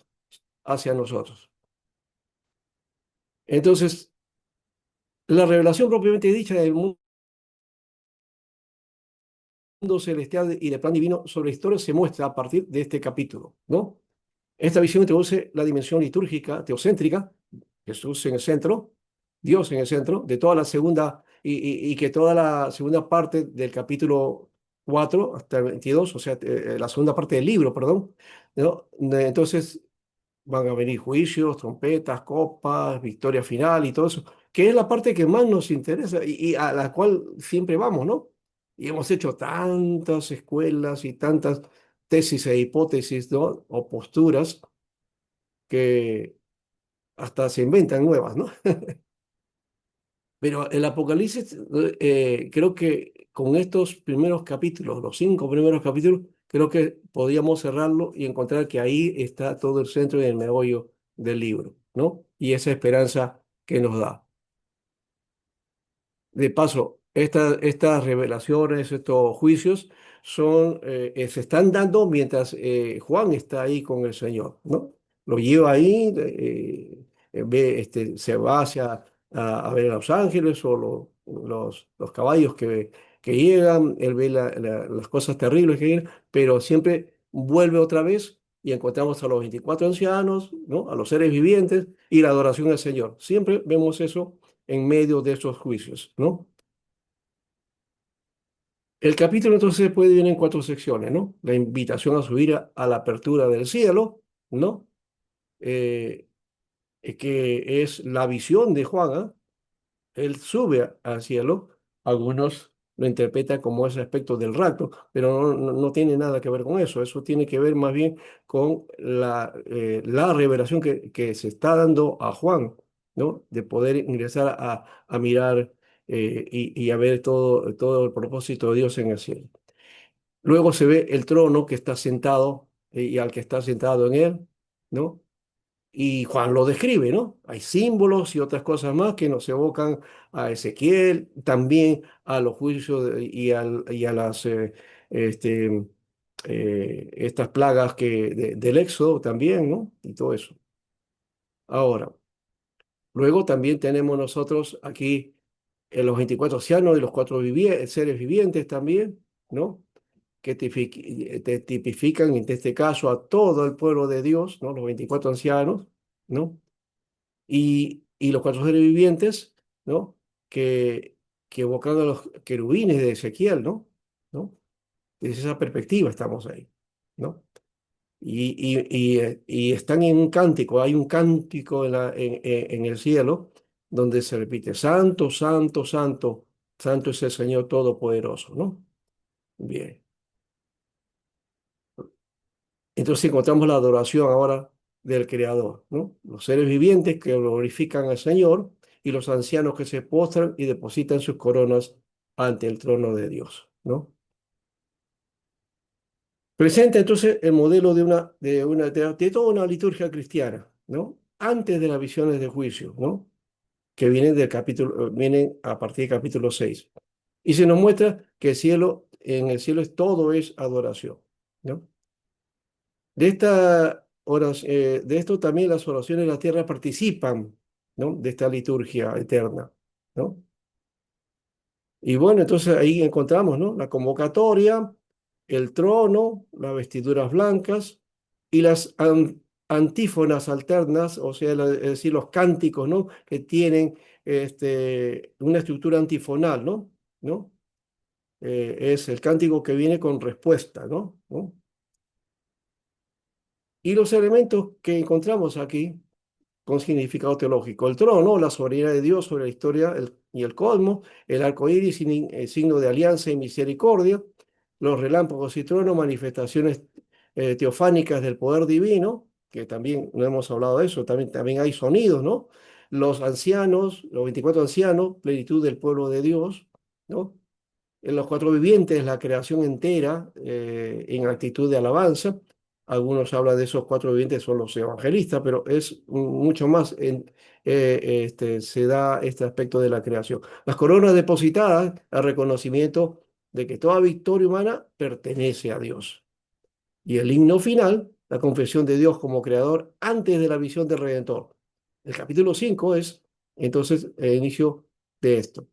Speaker 3: hacia nosotros. Entonces, la revelación propiamente dicha del mundo celestial y del plan divino sobre la historia se muestra a partir de este capítulo, ¿no? Esta visión introduce la dimensión litúrgica teocéntrica, Jesús en el centro, Dios en el centro, de toda la segunda, y que toda la segunda parte del capítulo 4 hasta el 22, o sea, la segunda parte del libro, perdón, ¿no? Entonces van a venir juicios, trompetas, copas, victoria final y todo eso, que es la parte que más nos interesa y a la cual siempre vamos, ¿no? Y hemos hecho tantas escuelas y tantas tesis e hipótesis, ¿no? O posturas que hasta se inventan nuevas, ¿no? Pero el Apocalipsis, creo que con estos primeros capítulos, los 5 primeros capítulos, creo que podíamos cerrarlo y encontrar que ahí está todo el centro y el meollo del libro, ¿no? Y esa esperanza que nos da. De paso, estas revelaciones, estos juicios, se están dando mientras Juan está ahí con el Señor, ¿no? Lo lleva ahí, se va a ver a los ángeles o los caballos que llegan, él ve las cosas terribles que llegan, pero siempre vuelve otra vez y encontramos a los 24 ancianos, ¿no? A los seres vivientes y la adoración al Señor. Siempre vemos eso en medio de esos juicios, ¿no? El capítulo entonces puede dividir en 4 secciones, ¿no? La invitación a subir a la apertura del cielo, ¿no? Eh, que es la visión de Juan, ¿ah? Él sube al cielo, algunos lo interpretan como ese aspecto del rapto, pero no tiene nada que ver con eso tiene que ver más bien con la revelación que se está dando a Juan, ¿no? De poder ingresar a mirar y a ver todo el propósito de Dios en el cielo. Luego se ve el trono que está sentado y al que está sentado en él, ¿no? Y Juan lo describe, ¿no? Hay símbolos y otras cosas más que nos evocan a Ezequiel, también a los juicios y a las este, estas plagas del Éxodo también, ¿no? Y todo eso. Ahora, luego también tenemos nosotros aquí los 24 ancianos y los 4 seres vivientes también, ¿no? Que tipifican en este caso a todo el pueblo de Dios, ¿no? Los 24 ancianos, ¿no? Y los 4 seres vivientes, ¿no? Que, que evocan a los querubines de Ezequiel, ¿no? ¿No? Desde esa perspectiva estamos ahí, ¿no? Y están en un cántico, hay un cántico en el cielo donde se repite, Santo, Santo, Santo, Santo es el Señor Todopoderoso, ¿no? Bien. Entonces encontramos la adoración ahora del Creador, ¿no? Los seres vivientes que glorifican al Señor y los ancianos que se postran y depositan sus coronas ante el trono de Dios, ¿no? Presenta entonces el modelo de toda una liturgia cristiana, ¿no? Antes de las visiones de juicio, ¿no? Que vienen a partir del capítulo 6. Y se nos muestra que en el cielo todo es adoración, ¿no? De esto también las oraciones de la tierra participan, ¿no? De esta liturgia eterna, ¿no? Y bueno, entonces ahí encontramos, ¿no? La convocatoria, el trono, las vestiduras blancas y las antífonas alternas, o sea, es decir, los cánticos, ¿no? Que tienen una estructura antifonal, ¿no? ¿No? Es el cántico que viene con respuesta, ¿no? ¿No? Y los elementos que encontramos aquí con significado teológico. El trono, la soberanía de Dios sobre la historia y el cosmos, el arco iris, signo de alianza y misericordia, los relámpagos y truenos, manifestaciones teofánicas del poder divino, que también no hemos hablado de eso, también hay sonidos, ¿no? Los ancianos, los 24 ancianos, plenitud del pueblo de Dios, ¿no? En los 4 vivientes, la creación entera en actitud de alabanza, Algunos hablan de esos cuatro vivientes, son los evangelistas, pero es mucho más, se da este aspecto de la creación. Las coronas depositadas al reconocimiento de que toda victoria humana pertenece a Dios. Y el himno final, la confesión de Dios como creador antes de la visión del Redentor. El capítulo 5 es entonces el inicio de esto.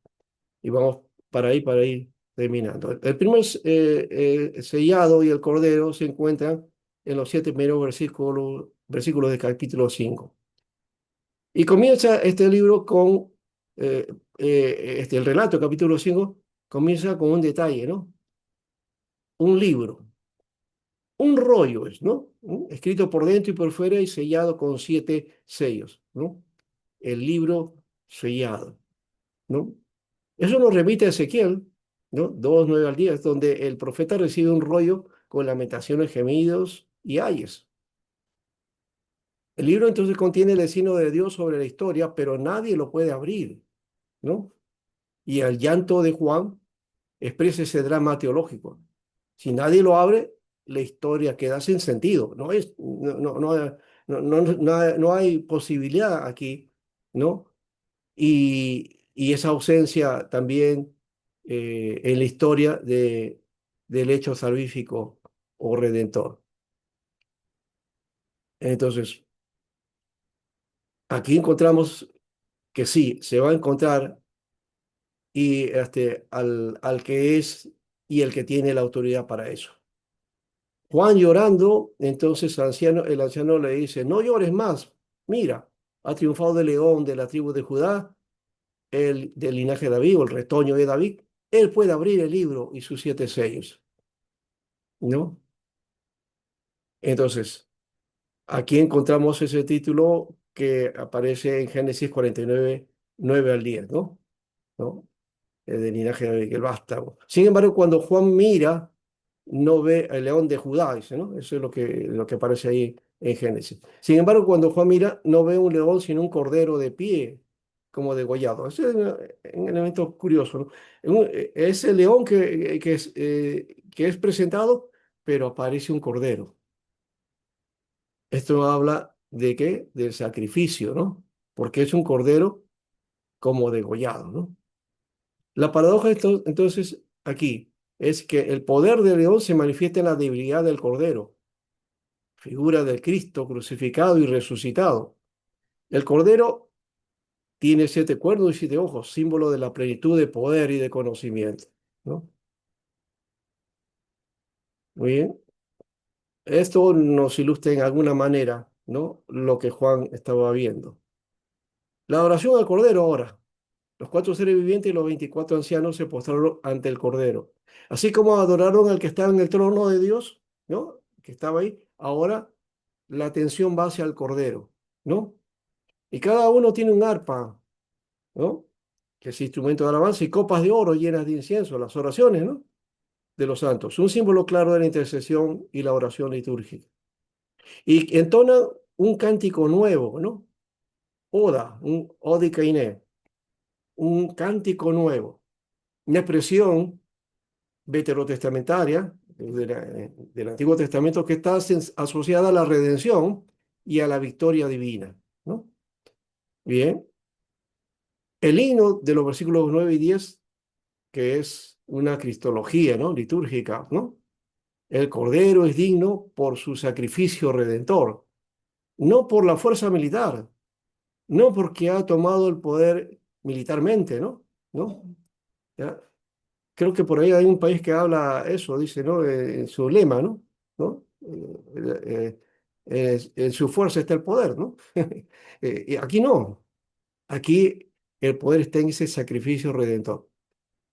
Speaker 3: Y vamos para ir terminando. El primer sellado y el cordero se encuentran en los 7 primeros versículos del capítulo 5. Y comienza este libro con, el relato del capítulo 5 comienza con un detalle, ¿no? Un libro, un rollo es, ¿no? Escrito por dentro y por fuera y sellado con 7 sellos, ¿no? El libro sellado, ¿no? Eso nos remite a Ezequiel, ¿no? 2:9 al 10, donde el profeta recibe un rollo con lamentaciones, gemidos y ayes. El libro entonces contiene el destino de Dios sobre la historia, pero nadie lo puede abrir, ¿no? Y el llanto de Juan expresa ese drama teológico. Si nadie lo abre, la historia queda sin sentido. No hay posibilidad aquí, ¿no? Y esa ausencia también en la historia del hecho salvífico o redentor. Entonces, aquí encontramos que sí, se va a encontrar al que es y el que tiene la autoridad para eso. Juan llorando, entonces el anciano le dice, no llores más, mira, ha triunfado el león de la tribu de Judá, el del linaje de David o el retoño de David, él puede abrir el libro y sus 7 sellos, ¿no? Entonces, aquí encontramos ese título que aparece en Génesis 49, 9 al 10, ¿no? ¿No? Del linaje de David, el vástago. Sin embargo, cuando Juan mira, no ve el león de Judá, dice, ¿no? Eso es lo que aparece ahí en Génesis. Sin embargo, cuando Juan mira, no ve un león, sino un cordero de pie, como degollado. Ese es un elemento curioso, ¿no? Es el león que es presentado, pero aparece un cordero. Esto habla de qué? Del sacrificio, ¿no? Porque es un cordero como degollado, ¿no? La paradoja entonces aquí es que el poder del león se manifiesta en la debilidad del cordero, figura del Cristo crucificado y resucitado. El cordero tiene 7 cuernos y 7 ojos, símbolo de la plenitud de poder y de conocimiento, ¿no? Muy bien. Esto nos ilustra en alguna manera, ¿no? Lo que Juan estaba viendo. La adoración al cordero ahora. Los 4 seres vivientes y los 24 ancianos se postraron ante el Cordero. Así como adoraron al que estaba en el trono de Dios, ¿no? Que estaba ahí, ahora la atención va hacia el Cordero, ¿no? Y cada uno tiene un arpa, ¿no? Que es instrumento de alabanza y copas de oro llenas de incienso, las oraciones, ¿no? De los santos. Un símbolo claro de la intercesión y la oración litúrgica. Y entonan un cántico nuevo, ¿no? Oda, un odicainé, un cántico nuevo. Una expresión veterotestamentaria del Antiguo Testamento que está asociada a la redención y a la victoria divina, ¿no? Bien, el himno de los versículos 9 y 10, que es una cristología, ¿no? Litúrgica, ¿no? El Cordero es digno por su sacrificio redentor, no por la fuerza militar, no porque ha tomado el poder militarmente, ¿no? ¿No? ¿Ya? Creo que por ahí hay un país que habla eso, dice, ¿no? En su lema, ¿no? ¿No? En su fuerza está el poder, ¿no? Y aquí no. Aquí el poder está en ese sacrificio redentor.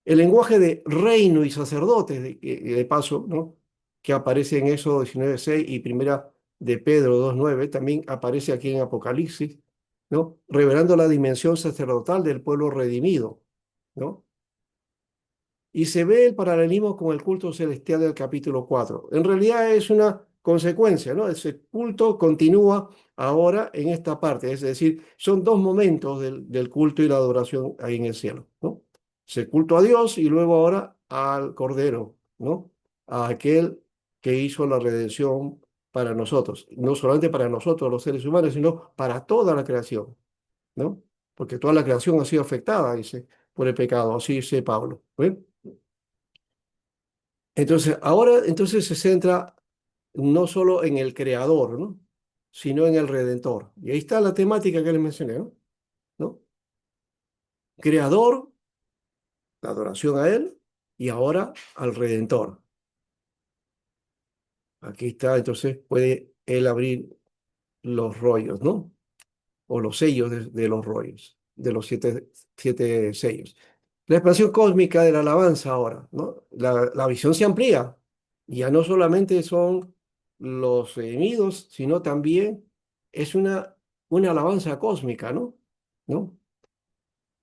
Speaker 3: El lenguaje de reino y sacerdotes, de paso, ¿no? Que aparece en Éxodo 19:6 y primera de Pedro 2:9, también aparece aquí en Apocalipsis, ¿no? Revelando la dimensión sacerdotal del pueblo redimido, ¿no? Y se ve el paralelismo con el culto celestial del capítulo 4. En realidad es una consecuencia, ¿no? Ese culto continúa ahora en esta parte, es decir, son 2 momentos del culto y la adoración ahí en el cielo, ¿no? Ese culto a Dios y luego ahora al Cordero, ¿no? A aquel que hizo la redención para nosotros, no solamente para nosotros los seres humanos, sino para toda la creación, ¿no? Porque toda la creación ha sido afectada, dice, por el pecado, así dice Pablo. ¿Ven? Entonces, ahora entonces se centra no solo en el creador, ¿no? Sino en el redentor. Y ahí está la temática que les mencioné, ¿no? ¿No? Creador, la adoración a él, y ahora al redentor. Aquí está, entonces puede él abrir los rollos, ¿no? O los sellos de los rollos, de los siete sellos. La expansión cósmica de la alabanza ahora, ¿no? La visión se amplía. Ya no solamente son los redimidos, sino también es una alabanza cósmica, ¿no? ¿No?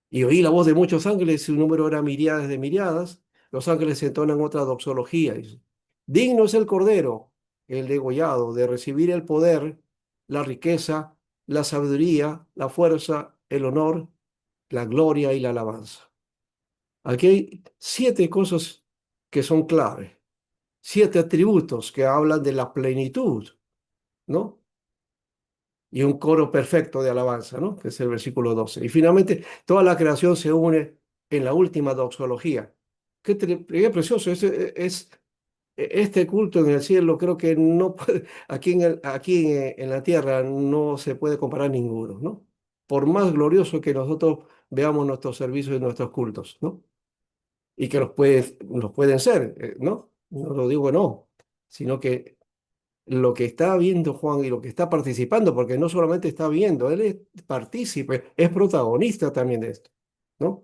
Speaker 3: Y oí la voz de muchos ángeles, su número era miríadas de miríadas. Los ángeles entonan otra doxología. Dice, digno es el Cordero, el degollado, de recibir el poder, la riqueza, la sabiduría, la fuerza, el honor, la gloria y la alabanza. Aquí hay 7 cosas que son clave, 7 atributos que hablan de la plenitud, ¿no? Y un coro perfecto de alabanza, ¿no? Que es el versículo 12. Y finalmente, toda la creación se une en la última doxología. Qué precioso, este culto en el cielo creo que no puede, aquí en la tierra no se puede comparar ninguno, ¿no? Por más glorioso que nosotros veamos nuestros servicios y nuestros cultos, ¿no? Y que los pueden ser, ¿no? No lo digo no, sino que lo que está viendo Juan y lo que está participando, porque no solamente está viendo, él es partícipe, es protagonista también de esto, ¿no?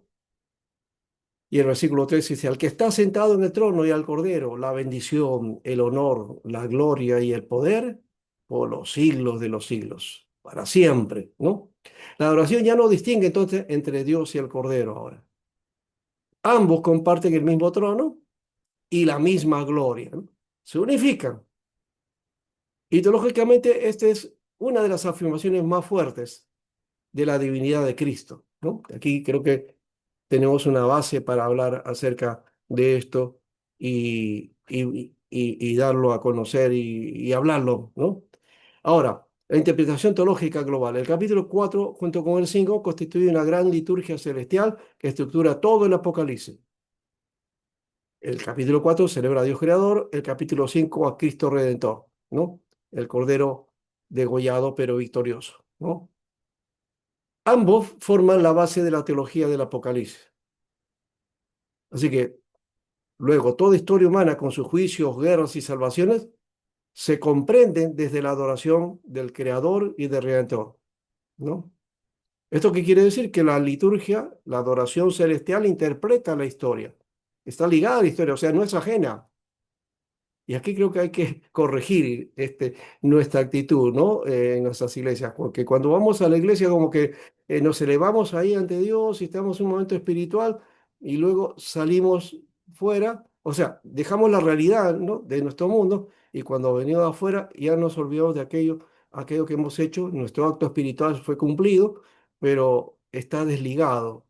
Speaker 3: Y el versículo 3 dice, al que está sentado en el trono y al Cordero, la bendición, el honor, la gloria y el poder por los siglos de los siglos, para siempre, ¿no? La adoración ya no distingue entonces entre Dios y el Cordero ahora. Ambos comparten el mismo trono y la misma gloria, ¿no? Se unifican. Y teológicamente, esta es una de las afirmaciones más fuertes de la divinidad de Cristo, ¿no? Aquí creo que tenemos una base para hablar acerca de esto y darlo a conocer y hablarlo, ¿no? Ahora, la interpretación teológica global. El capítulo 4, junto con el 5, constituye una gran liturgia celestial que estructura todo el Apocalipsis. El capítulo 4 celebra a Dios Creador, el capítulo 5 a Cristo Redentor, ¿no? El Cordero degollado pero victorioso, ¿no? Ambos forman la base de la teología del Apocalipsis. Así que luego toda historia humana con sus juicios, guerras y salvaciones se comprenden desde la adoración del Creador y del Redentor, ¿no? ¿Esto qué quiere decir? Que la liturgia, la adoración celestial interpreta la historia. Está ligada a la historia, o sea, no es ajena. Y aquí creo que hay que corregir nuestra actitud, ¿no? En nuestras iglesias, porque cuando vamos a la iglesia como que nos elevamos ahí ante Dios y estamos en un momento espiritual y luego salimos fuera, o sea, dejamos la realidad, ¿no? De nuestro mundo y cuando venimos afuera ya nos olvidamos de aquello que hemos hecho, nuestro acto espiritual fue cumplido, pero está desligado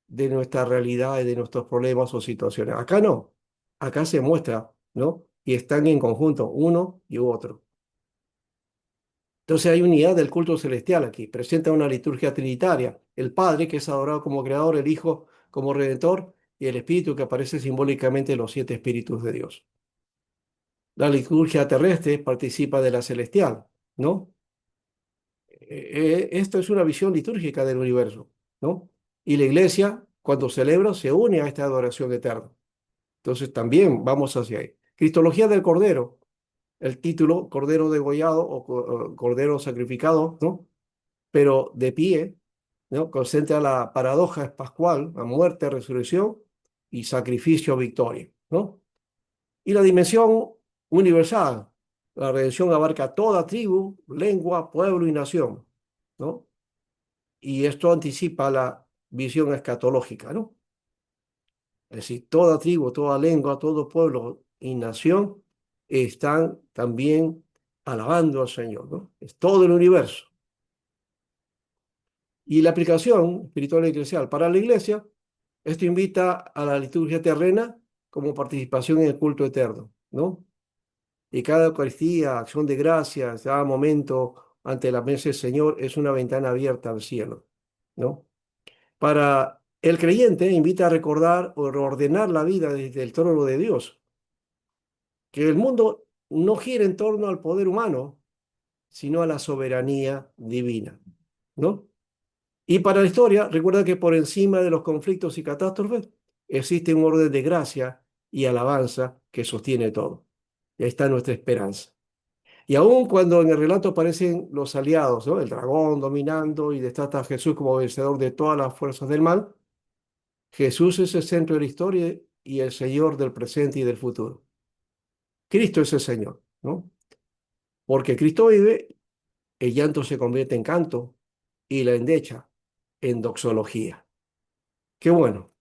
Speaker 3: de nuestra realidad y de nuestros problemas o situaciones. Acá no, acá se muestra, ¿no? Y están en conjunto, uno y otro. Entonces hay unidad del culto celestial aquí, presenta una liturgia trinitaria, el Padre que es adorado como Creador, el Hijo como Redentor y el Espíritu que aparece simbólicamente en los 7 espíritus de Dios. La liturgia terrestre participa de la celestial, ¿no? Esto es una visión litúrgica del universo, ¿no? Y la iglesia, cuando celebra, se une a esta adoración eterna. Entonces también vamos hacia ahí. Cristología del Cordero, el título Cordero degollado o Cordero sacrificado, ¿no? Pero de pie, ¿no? Concentra la paradoja pascual, la muerte, resurrección y sacrificio, victoria, ¿no? Y la dimensión universal, la redención abarca toda tribu, lengua, pueblo y nación, ¿no? Y esto anticipa la visión escatológica, ¿no? Es decir, toda tribu, toda lengua, todo pueblo y nación están también alabando al Señor, ¿no? Es todo el universo. Y la aplicación espiritual y eclesial para la iglesia, esto invita a la liturgia terrena como participación en el culto eterno, ¿no? Y cada Eucaristía, acción de gracias, cada momento ante la mesa del Señor es una ventana abierta al cielo, ¿no? Para el creyente invita a recordar o reordenar la vida desde el trono de Dios, que el mundo no gira en torno al poder humano, sino a la soberanía divina, ¿no? Y para la historia, recuerda que por encima de los conflictos y catástrofes existe un orden de gracia y alabanza que sostiene todo. Y ahí está nuestra esperanza. Y aun cuando en el relato aparecen los aliados, ¿no? El dragón dominando y destaca a Jesús como vencedor de todas las fuerzas del mal, Jesús es el centro de la historia y el Señor del presente y del futuro. Cristo es el Señor, ¿no? Porque Cristo vive, el llanto se convierte en canto y la endecha en doxología. Qué bueno.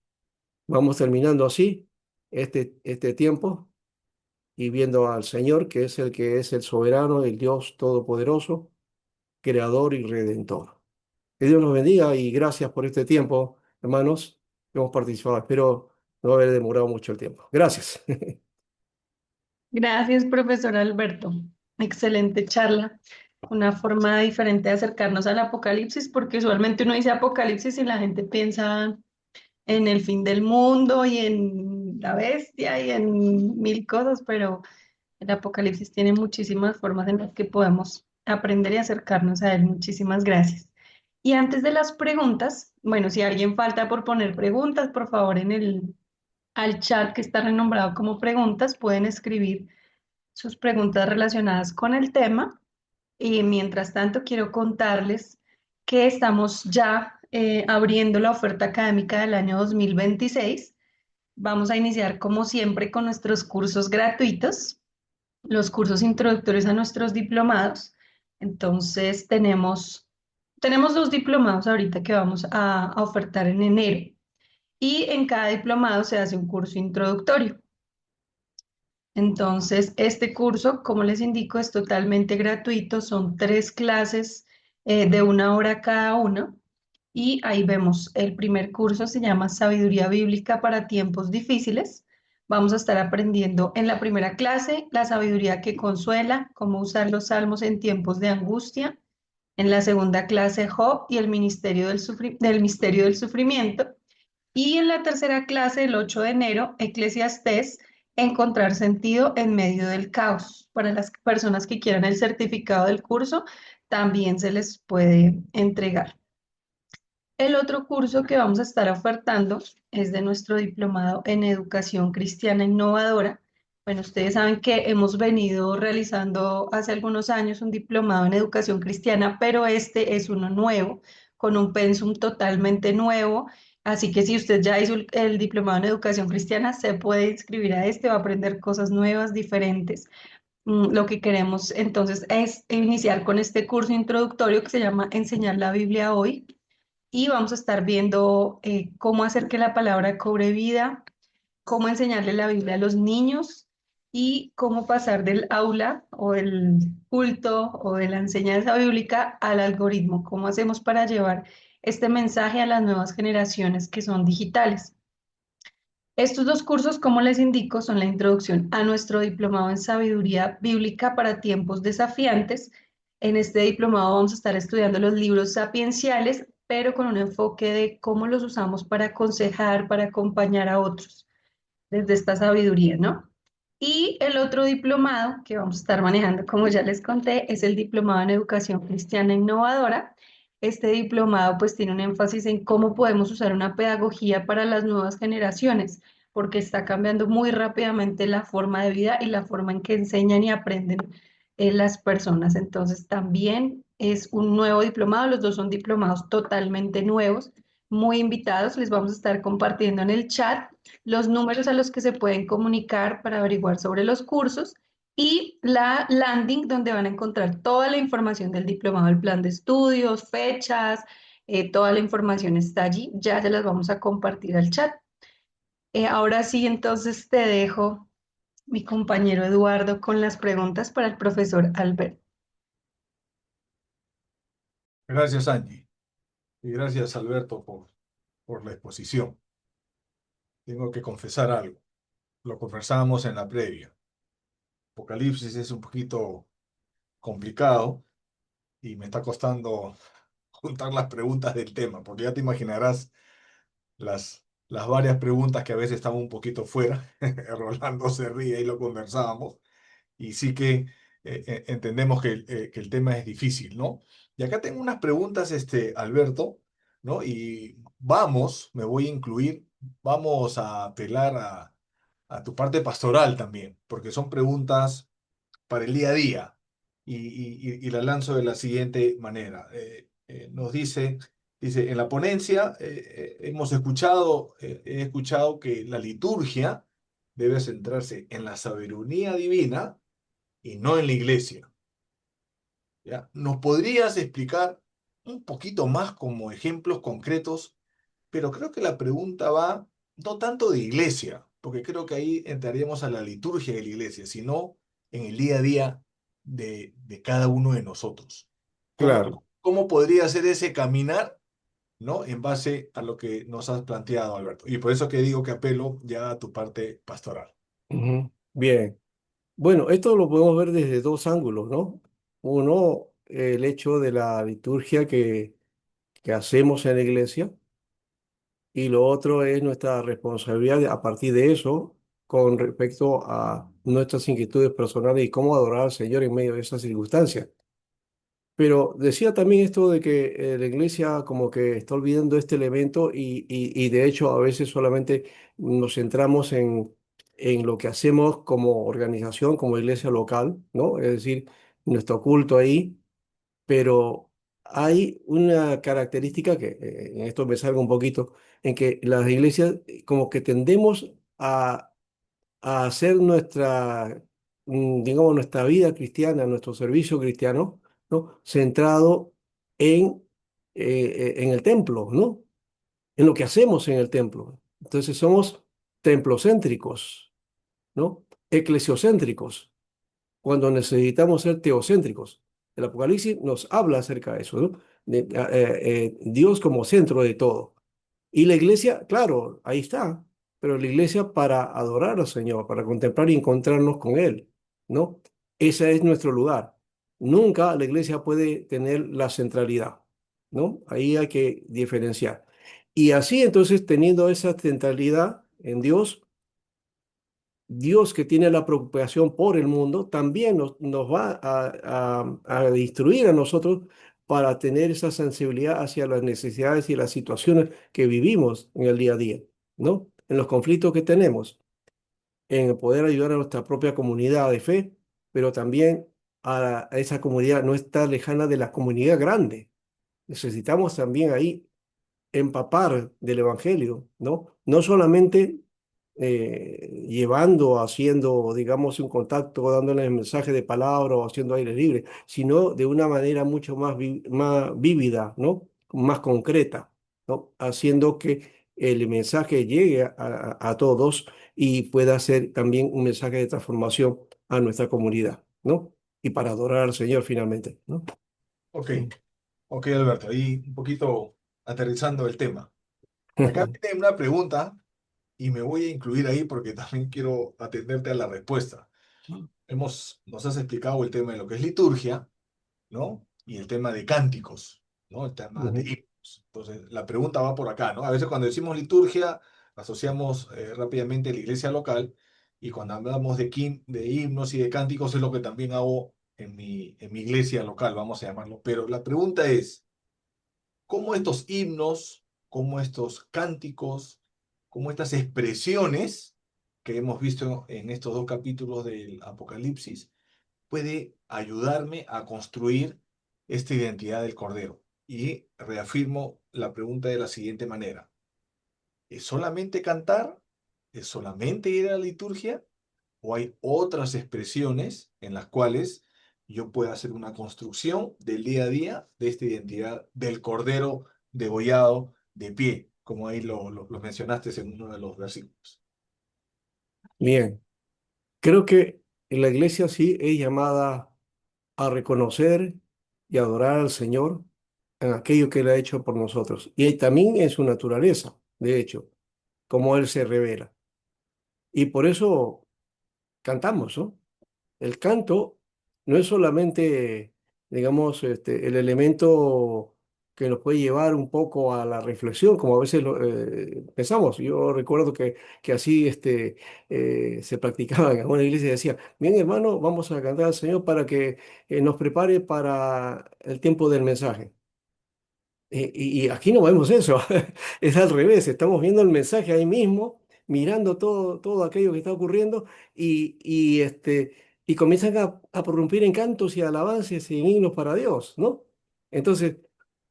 Speaker 3: Vamos terminando así este tiempo y viendo al Señor, que es el soberano, el Dios todopoderoso, creador y redentor. Que Dios nos bendiga y gracias por este tiempo, hermanos, que hemos participado. Espero no haber demorado mucho el tiempo. Gracias.
Speaker 2: Gracias, profesor Alberto. Excelente charla. Una forma diferente de acercarnos al apocalipsis, porque usualmente uno dice apocalipsis y la gente piensa en el fin del mundo y en la bestia y en mil cosas, pero el apocalipsis tiene muchísimas formas en las que podemos aprender y acercarnos a él. Muchísimas gracias. Y antes de las preguntas, bueno, si alguien falta por poner preguntas, por favor, al chat que está renombrado como preguntas, pueden escribir sus preguntas relacionadas con el tema. Y mientras tanto, quiero contarles que estamos ya abriendo la oferta académica del año 2026. Vamos a iniciar, como siempre, con nuestros cursos gratuitos, los cursos introductorios a nuestros diplomados. Entonces, tenemos dos diplomados ahorita que vamos a ofertar en enero. Y en cada diplomado se hace un curso introductorio. Entonces, este curso, como les indico, es totalmente gratuito. Son 3 clases de 1 hora cada una. Y ahí vemos, el primer curso se llama Sabiduría Bíblica para tiempos difíciles. Vamos a estar aprendiendo en la primera clase la sabiduría que consuela, cómo usar los salmos en tiempos de angustia. En la segunda clase, Job y el ministerio del misterio del sufrimiento. Y en la tercera clase, el 8 de enero, Eclesiastés, encontrar sentido en medio del caos. Para las personas que quieran el certificado del curso, también se les puede entregar. El otro curso que vamos a estar ofertando es de nuestro diplomado en Educación Cristiana Innovadora. Bueno, ustedes saben que hemos venido realizando hace algunos años un diplomado en Educación Cristiana, pero este es uno nuevo, con un pensum totalmente nuevo. Así que si usted ya hizo el diplomado en Educación Cristiana, se puede inscribir a este, va a aprender cosas nuevas, diferentes. Lo que queremos entonces es iniciar con este curso introductorio que se llama Enseñar la Biblia hoy, y vamos a estar viendo cómo hacer que la palabra cobre vida, cómo enseñarle la Biblia a los niños y cómo pasar del aula o del culto o de la enseñanza bíblica al algoritmo, cómo hacemos para llevar este mensaje a las nuevas generaciones que son digitales. Estos dos cursos, como les indico, son la introducción a nuestro diplomado en sabiduría bíblica para tiempos desafiantes. En este diplomado vamos a estar estudiando los libros sapienciales, pero con un enfoque de cómo los usamos para aconsejar, para acompañar a otros desde esta sabiduría, ¿no? Y el otro diplomado que vamos a estar manejando, como ya les conté, es el diplomado en educación cristiana innovadora. Este diplomado pues tiene un énfasis en cómo podemos usar una pedagogía para las nuevas generaciones, porque está cambiando muy rápidamente la forma de vida y la forma en que enseñan y aprenden las personas. Entonces también es un nuevo diplomado, los dos son diplomados totalmente nuevos, muy invitados, les vamos a estar compartiendo en el chat los números a los que se pueden comunicar para averiguar sobre los cursos y la landing donde van a encontrar toda la información del diplomado, el plan de estudios, fechas, toda la información está allí, ya se las vamos a compartir al chat. Ahora sí, entonces te dejo, mi compañero Eduardo, con las preguntas para el profesor Albert.
Speaker 1: Gracias, Angie. Y gracias, Alberto, por la exposición. Tengo que confesar algo. Lo conversábamos en la previa. Apocalipsis es un poquito complicado y me está costando juntar las preguntas del tema, porque ya te imaginarás las varias preguntas que a veces estaban un poquito fuera. Rolando se ríe y lo conversábamos. Y sí que entendemos que el tema es difícil, ¿no? Y acá tengo unas preguntas, Alberto, ¿no? Y me voy a incluir, vamos a apelar a tu parte pastoral también, porque son preguntas para el día a día. Y la lanzo de la siguiente manera. Nos dice, en la ponencia he escuchado que la liturgia debe centrarse en la sabiduría divina y no en la iglesia. ¿Ya? ¿Nos podrías explicar un poquito más como ejemplos concretos? Pero creo que la pregunta va no tanto de iglesia, porque creo que ahí entraríamos a la liturgia de la iglesia, sino en el día a día de cada uno de nosotros.
Speaker 3: Claro.
Speaker 1: ¿Cómo podría ser ese caminar, ¿no? En base a lo que nos has planteado, Alberto. Y por eso que digo que apelo ya a tu parte pastoral.
Speaker 3: Ujú. Bien. Bueno, esto lo podemos ver desde dos ángulos, ¿no? Uno, el hecho de la liturgia que hacemos en la iglesia, y lo otro es nuestra responsabilidad a partir de eso con respecto a nuestras inquietudes personales y cómo adorar al Señor en medio de esas circunstancias. Pero decía también esto de que la iglesia como que está olvidando este elemento y de hecho a veces solamente nos centramos en lo que hacemos como organización, como iglesia local, ¿no? Es decir, nuestro culto ahí, pero hay una característica que en esto me salgo un poquito, en que las iglesias como que tendemos a hacer nuestra, digamos, nuestra vida cristiana, nuestro servicio cristiano, ¿no? Centrado en el templo, ¿no? En lo que hacemos en el templo. Entonces somos templocéntricos, ¿no? Eclesiocéntricos, cuando necesitamos ser teocéntricos. El Apocalipsis nos habla acerca de eso, ¿no? Dios como centro de todo. Y la iglesia, claro, ahí está, pero la iglesia para adorar al Señor, para contemplar y encontrarnos con Él, ¿no? Ese es nuestro lugar. Nunca la iglesia puede tener la centralidad, ¿no? Ahí hay que diferenciar. Y así entonces, teniendo esa centralidad en Dios, Dios que tiene la preocupación por el mundo, también nos va a instruir a nosotros para tener esa sensibilidad hacia las necesidades y las situaciones que vivimos en el día a día, ¿no? En los conflictos que tenemos, en poder ayudar a nuestra propia comunidad de fe, pero también a esa comunidad no está lejana de la comunidad grande. Necesitamos también ahí empapar del Evangelio, ¿no? No solamente llevando, haciendo, digamos, un contacto, dándole el mensaje de palabra o haciendo aire libre, sino de una manera mucho más, más vívida, ¿no? Más concreta, ¿no? Haciendo que el mensaje llegue a todos y pueda ser también un mensaje de transformación a nuestra comunidad, ¿no? Y para adorar al Señor finalmente, ¿no?
Speaker 1: Ok, ok, Alberto, ahí un poquito aterrizando el tema. Acá viene una pregunta y me voy a incluir ahí porque también quiero atenderte a la respuesta. Nos has explicado el tema de lo que es liturgia, ¿no? Y el tema de cánticos, ¿no? El tema de
Speaker 3: Ujú.
Speaker 1: himnos. Entonces, la pregunta va por acá, ¿no? A veces cuando decimos liturgia, asociamos rápidamente la iglesia local y cuando hablamos de himnos y de cánticos es lo que también hago en mi iglesia local, vamos a llamarlo. Pero la pregunta es, ¿cómo estos himnos, cómo estos cánticos, cómo estas expresiones que hemos visto en estos dos capítulos del Apocalipsis puede ayudarme a construir esta identidad del Cordero? Y reafirmo la pregunta de la siguiente manera. ¿Es solamente cantar? ¿Es solamente ir a la liturgia? ¿O hay otras expresiones en las cuales yo pueda hacer una construcción del día a día de esta identidad del Cordero degollado de pie, como ahí lo mencionaste en uno de los versículos?
Speaker 3: Bien, creo que en la iglesia sí es llamada a reconocer y adorar al Señor en aquello que Él ha hecho por nosotros. Y también en su naturaleza, de hecho, como Él se revela. Y por eso cantamos, ¿no? El canto no es solamente, digamos, el elemento que nos puede llevar un poco a la reflexión, como a veces pensamos. Yo recuerdo que así se practicaba en alguna iglesia y decía, bien hermano, vamos a cantar al Señor para que nos prepare para el tiempo del mensaje. Y aquí no vemos eso, es al revés, estamos viendo el mensaje ahí mismo, mirando todo aquello que está ocurriendo y comienzan a prorrumpir en cantos y alabanzas y en himnos para Dios, ¿no? Entonces,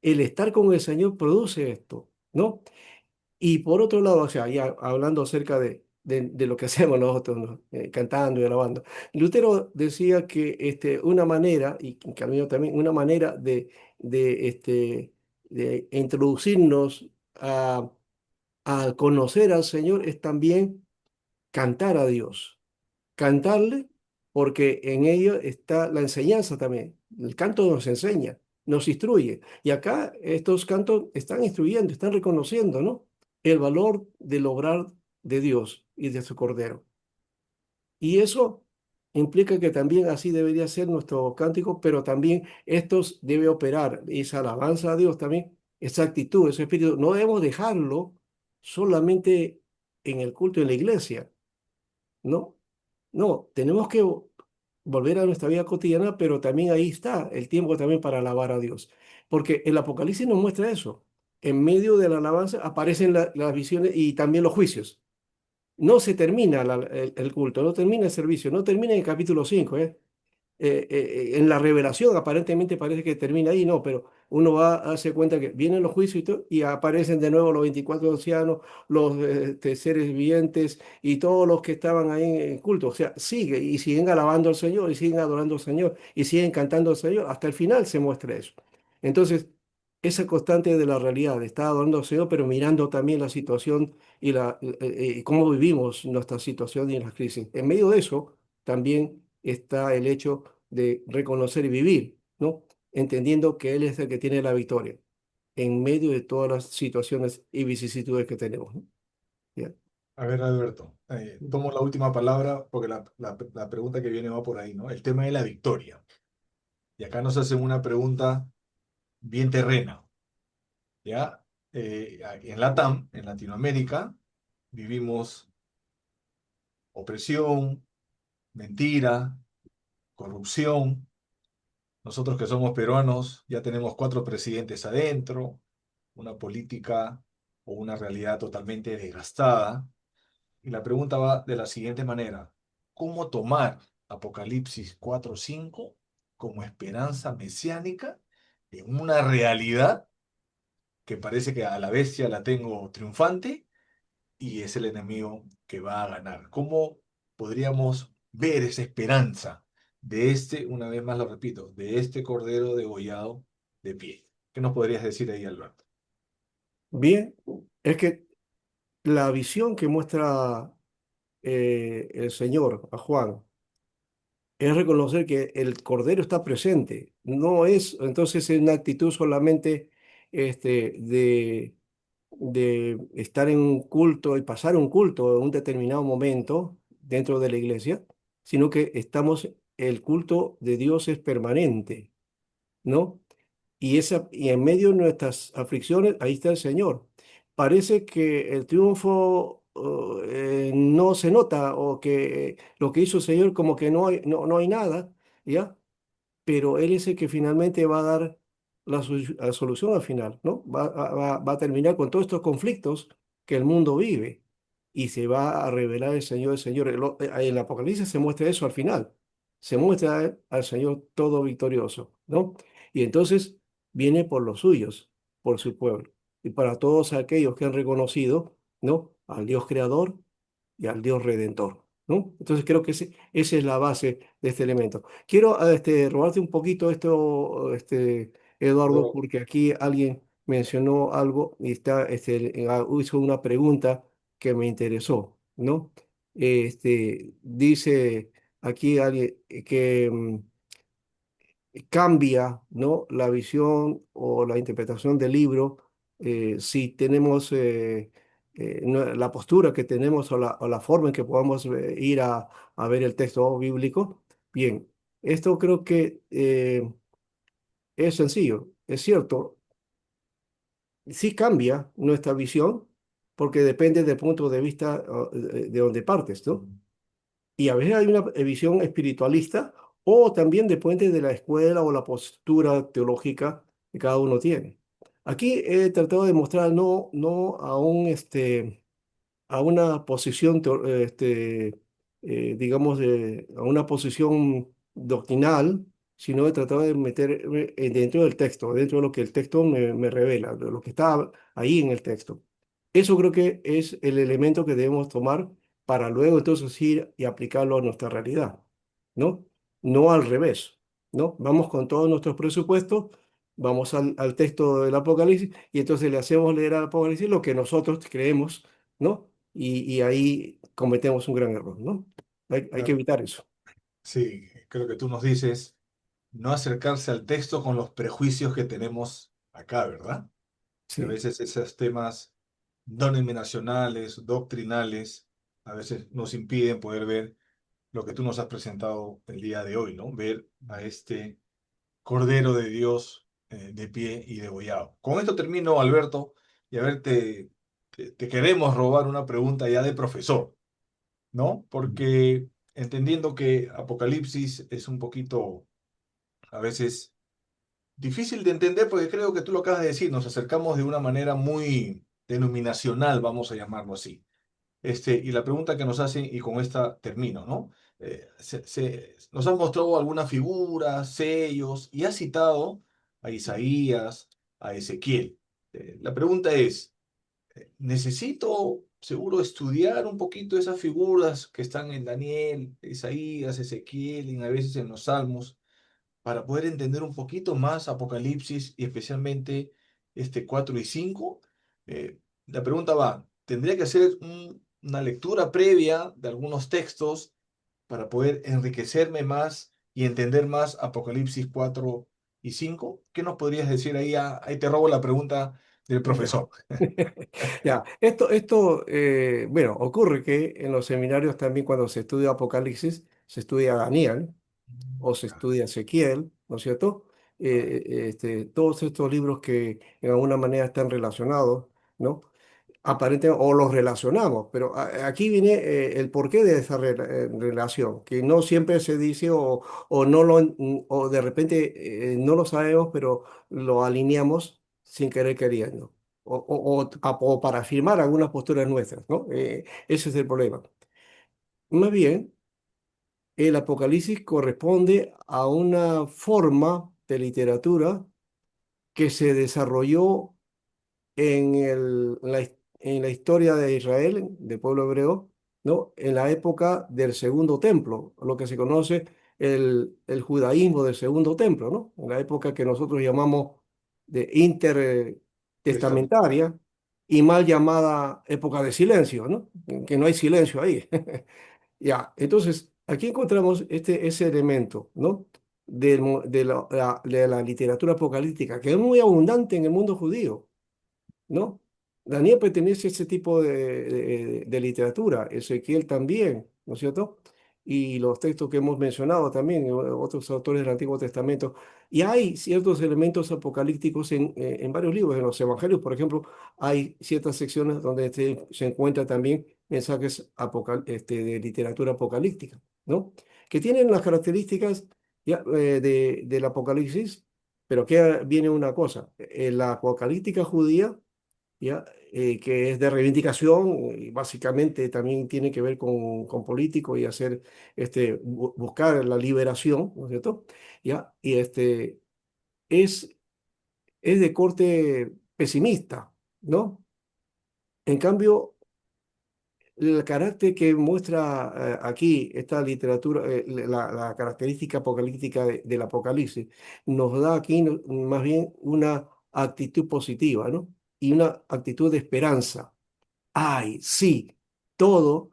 Speaker 3: el estar con el Señor produce esto, ¿no? Y por otro lado, o sea, ya hablando acerca de lo que hacemos nosotros, ¿no? Cantando y alabando, Lutero decía que una manera, y Calvino también, una manera de introducirnos a conocer al Señor es también cantar a Dios, cantarle, porque en ello está la enseñanza también. El canto nos enseña, nos instruye. Y acá estos cantos están instruyendo, están reconociendo, ¿no? El valor del obrar de Dios y de su Cordero. Y eso implica que también así debería ser nuestro cántico, pero también estos debe operar esa alabanza a Dios también, esa actitud, ese espíritu. No debemos dejarlo solamente en el culto de la iglesia, ¿no? No, tenemos que volver a nuestra vida cotidiana, pero también ahí está el tiempo también para alabar a Dios. Porque el Apocalipsis nos muestra eso. En medio de la alabanza aparecen las visiones y también los juicios. No se termina el culto, no termina el servicio, no termina en el capítulo 5, ¿eh? En la revelación aparentemente parece que termina ahí, no, pero uno va a darse cuenta que vienen los juicios y, y aparecen de nuevo los 24 ancianos, los seres vivientes y todos los que estaban ahí en culto. O sea, sigue y siguen alabando al Señor y siguen adorando al Señor y siguen cantando al Señor. Hasta el final se muestra eso. Entonces, esa constante de la realidad, de estar adorando al Señor, pero mirando también la situación y cómo vivimos nuestra situación y las crisis. En medio de eso, también está el hecho de reconocer y vivir, ¿no? Entendiendo que Él es el que tiene la victoria en medio de todas las situaciones y vicisitudes que tenemos, ¿no? ¿Ya?
Speaker 1: A ver, Alberto, tomo la última palabra porque la pregunta que viene va por ahí, ¿no? El tema de la victoria. Y acá nos hacen una pregunta bien terrena, ¿ya? En LATAM, en Latinoamérica, vivimos opresión, mentira, corrupción. Nosotros que somos peruanos ya tenemos 4 presidentes adentro, una política o una realidad totalmente desgastada. Y la pregunta va de la siguiente manera: ¿cómo tomar Apocalipsis 4:5 como esperanza mesiánica en una realidad que parece que a la bestia la tengo triunfante y es el enemigo que va a ganar? ¿Cómo podríamos ver esa esperanza de una vez más lo repito, de este cordero degollado de pie? ¿Qué nos podrías decir ahí, Alberto?
Speaker 3: Bien, es que la visión que muestra el Señor a Juan es reconocer que el Cordero está presente. No es entonces una actitud solamente de estar en un culto y pasar un culto en un determinado momento dentro de la iglesia, sino que el culto de Dios es permanente, ¿no? Y en medio de nuestras aflicciones, ahí está el Señor. Parece que el triunfo no se nota o que lo que hizo el Señor como que no hay nada, ¿ya? Pero Él es el que finalmente va a dar la solución al final, ¿no? Va a terminar con todos estos conflictos que el mundo vive y se va a revelar el Señor. En el Apocalipsis se muestra eso al final, se muestra al Señor todo victorioso, ¿no? Y entonces viene por los suyos, por su pueblo, y para todos aquellos que han reconocido, ¿no? Al Dios creador y al Dios redentor, ¿no? Entonces creo que esa es la base de este elemento. Quiero robarte un poquito esto, Eduardo,
Speaker 1: Pero,
Speaker 3: porque aquí alguien mencionó algo y hizo una pregunta que me interesó, ¿no? Dice aquí alguien que cambia, ¿no? La visión o la interpretación del libro si tenemos la postura que tenemos o la forma en que podamos ir a ver el texto bíblico. Bien, esto creo que es sencillo, es cierto, sí cambia nuestra visión porque depende del punto de vista de donde partes, ¿no? Y a veces hay una visión espiritualista o también depende de la escuela o la postura teológica que cada uno tiene. Aquí he tratado de mostrar no a a una posición, digamos, a una posición doctrinal, sino he tratado de meterme dentro del texto, dentro de lo que el texto me revela, de lo que está ahí en el texto. Eso creo que es el elemento que debemos tomar para luego entonces ir y aplicarlo a nuestra realidad, ¿no? No al revés, ¿no? Vamos con todos nuestros presupuestos, vamos al texto del Apocalipsis y entonces le hacemos leer al Apocalipsis lo que nosotros creemos, ¿no? Y ahí cometemos un gran error, ¿no? Hay que
Speaker 1: Claro.
Speaker 3: evitar eso.
Speaker 1: Sí, creo que tú nos dices no acercarse al texto con los prejuicios que tenemos acá, ¿verdad? Que a
Speaker 3: Sí.
Speaker 1: veces esos temas denominacionales, doctrinales, a veces nos impiden poder ver lo que tú nos has presentado el día de hoy, ¿no? Ver a este Cordero de Dios de pie y degollado. Con esto termino, Alberto, y a ver, te queremos robar una pregunta ya de profesor, ¿no? Porque entendiendo que Apocalipsis es un poquito, a veces, difícil de entender, porque creo que tú lo acabas de decir, nos acercamos de una manera muy denominacional, vamos a llamarlo así. Y la pregunta que nos hacen, y con esta termino, ¿no? Nos han mostrado algunas figuras, sellos, y ha citado a Isaías, a Ezequiel. La pregunta es, ¿necesito seguro estudiar un poquito esas figuras que están en Daniel, Isaías, Ezequiel, y a veces en los Salmos, para poder entender un poquito más Apocalipsis y especialmente 4 y 5? La pregunta va, ¿tendría que hacer una lectura previa de algunos textos para poder enriquecerme más y entender más Apocalipsis 4 y 5? ¿Qué nos podrías decir ahí? Ahí te robo la pregunta del
Speaker 3: Ya.
Speaker 1: profesor.
Speaker 3: Ya, bueno, ocurre que en los seminarios también cuando se estudia Apocalipsis, se estudia Daniel o se estudia Ezequiel, ¿no es cierto? Todos estos libros que en alguna manera están relacionados, ¿no? Aparentemente, o los relacionamos, pero aquí viene el porqué de esa relación, que no siempre se dice o no o de repente no lo sabemos, pero lo alineamos sin querer queriendo, o para afirmar algunas posturas nuestras, ¿no? Ese es el problema. Más bien, el Apocalipsis corresponde a una forma de literatura que se desarrolló en la historia de Israel, del pueblo hebreo, ¿no? En la época del Segundo Templo, lo que se conoce el judaísmo del Segundo Templo, ¿no? En la época que nosotros llamamos de
Speaker 1: Testamento.
Speaker 3: intertestamentaria y mal llamada época de silencio, ¿no? Que no hay silencio ahí. Ya, entonces, aquí encontramos ese elemento, ¿no? De la literatura apocalíptica, que es muy abundante en el mundo judío, ¿no? Daniel pertenece a ese tipo de literatura, Ezequiel también, ¿no es cierto? Y los textos que hemos mencionado también, otros autores del Antiguo Testamento. Y hay ciertos elementos apocalípticos en varios libros, en los Evangelios, por ejemplo, hay ciertas secciones donde se encuentran también mensajes de literatura apocalíptica, ¿no? Que tienen las características ya, del Apocalipsis, pero que viene una cosa, la apocalíptica judía ¿ya? Que es de reivindicación y básicamente también tiene que ver con políticos y hacer, buscar la liberación, ¿no es cierto? ¿Ya? Y es, es de corte pesimista, ¿no? En cambio, el carácter que muestra aquí esta literatura, la característica apocalíptica del Apocalipsis, nos da aquí más bien una actitud positiva, ¿no? Y una actitud de esperanza. Ay, sí, todo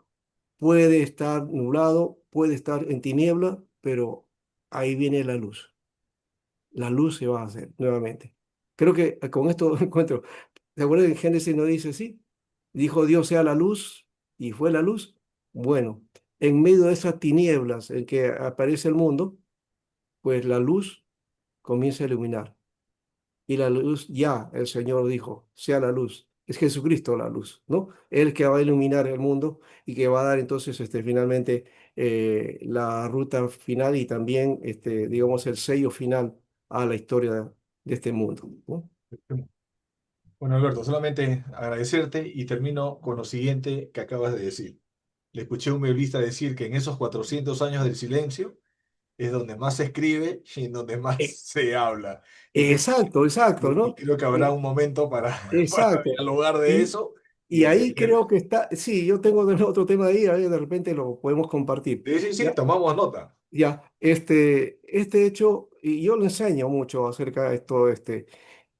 Speaker 3: puede estar nublado, puede estar en tiniebla, pero ahí viene la luz. La luz se va a hacer nuevamente. Creo que con esto encuentro. ¿Te acuerdas que en Génesis no dice sí? Dijo Dios sea la luz y fue la luz. Bueno, en medio de esas tinieblas en que aparece el mundo, pues la luz comienza a iluminar. Y la luz, ya el Señor dijo, sea la luz. Es Jesucristo la luz, ¿no? Él que va a iluminar el mundo y que va a dar entonces finalmente la ruta final y también, digamos, el sello final a la historia de este mundo, ¿no?
Speaker 1: Bueno, Alberto, solamente agradecerte y termino con lo siguiente que acabas de decir. Le escuché a un biblista decir que en esos 400 años del silencio es donde más se escribe y en donde más
Speaker 3: Eh,
Speaker 1: se habla.
Speaker 3: Exacto, exacto,
Speaker 1: Y
Speaker 3: ¿no?
Speaker 1: creo que habrá
Speaker 3: Eh,
Speaker 1: un momento para, para
Speaker 3: exacto.
Speaker 1: dialogar de
Speaker 3: Y,
Speaker 1: eso y
Speaker 3: y ahí
Speaker 1: entender.
Speaker 3: creo que está, sí, yo tengo otro tema ahí de repente lo podemos compartir.
Speaker 1: Sí, sí, sí,
Speaker 3: ¿Ya?
Speaker 1: tomamos nota.
Speaker 3: Ya, este hecho, y yo le enseño mucho acerca de esto,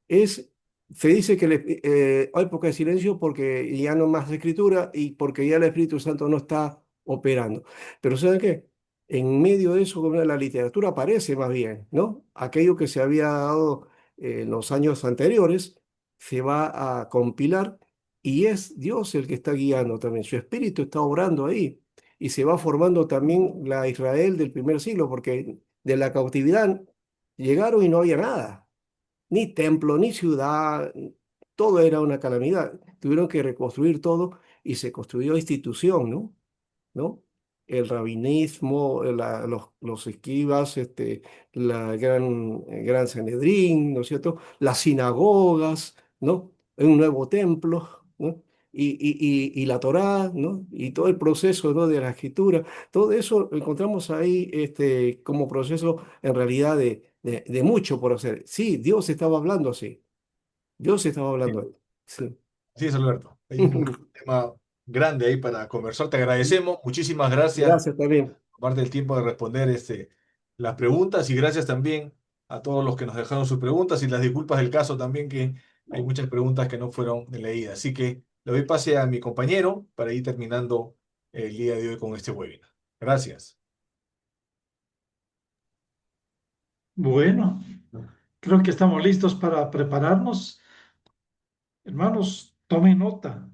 Speaker 3: es, se dice que hay época de silencio porque ya no más escritura y porque ya el Espíritu Santo no está operando. Pero ¿saben qué? En medio de eso, como la literatura aparece más bien, ¿no? Aquello que se había dado en los años anteriores se va a compilar y es Dios el que está guiando también. Su Espíritu está obrando ahí y se va formando también la Israel del primer siglo, porque de la cautividad llegaron y no había nada, ni templo, ni ciudad, todo era una calamidad. Tuvieron que reconstruir todo y se construyó institución, ¿no? El rabinismo, los escribas, la gran Sanedrín, ¿no es cierto? Las sinagogas, ¿no? Un nuevo templo, ¿no? Y la Torá, ¿no? Y todo el proceso, ¿no? De la escritura, todo eso lo encontramos ahí como proceso en realidad de mucho por hacer. Sí, Dios estaba hablando así, Dios estaba
Speaker 1: Sí,
Speaker 3: hablando ahí. Sí.
Speaker 1: así es, Alberto. Hay un tema grande ahí para conversar. Te agradecemos. Muchísimas gracias.
Speaker 3: Gracias también.
Speaker 1: Tomarte el tiempo de responder las preguntas y gracias también a todos los que nos dejaron sus preguntas y las disculpas del caso también que hay muchas preguntas que no fueron leídas. Así que le doy pase a mi compañero para ir terminando el día de hoy con este webinar. Gracias.
Speaker 4: Bueno, creo que estamos listos para prepararnos. Hermanos, tomen nota.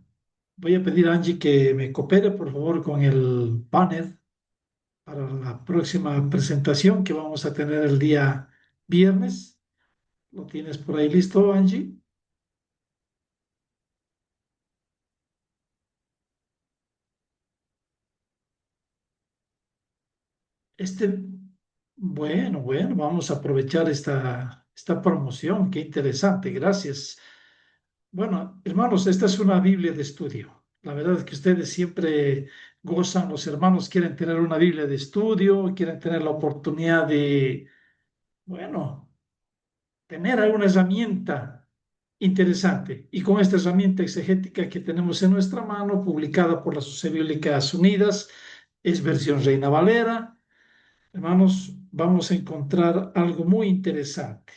Speaker 4: Voy a pedir a Angie que me coopere, por favor, con el panel para la próxima presentación que vamos a tener el día viernes. ¿Lo tienes por ahí listo, Angie? Este, bueno, vamos a aprovechar esta promoción. Qué interesante, gracias. Bueno, hermanos, esta es una Biblia de estudio. La verdad es que ustedes siempre gozan, los hermanos quieren tener una Biblia de estudio, quieren tener la oportunidad de, bueno, tener alguna herramienta interesante. Y con esta herramienta exegética que tenemos en nuestra mano, publicada por las Sociedades Bíblicas Unidas, es versión Reina Valera. Hermanos, vamos a encontrar algo muy interesante.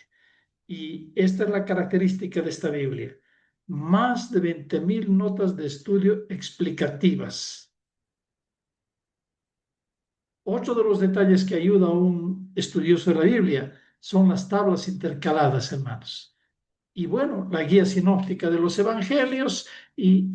Speaker 4: Y esta es la característica de esta Biblia. Más de 20.000 notas de estudio explicativas. Otro de los detalles que ayuda a un estudioso de la Biblia son las tablas intercaladas, hermanos. Y bueno, la guía sinóptica de los evangelios y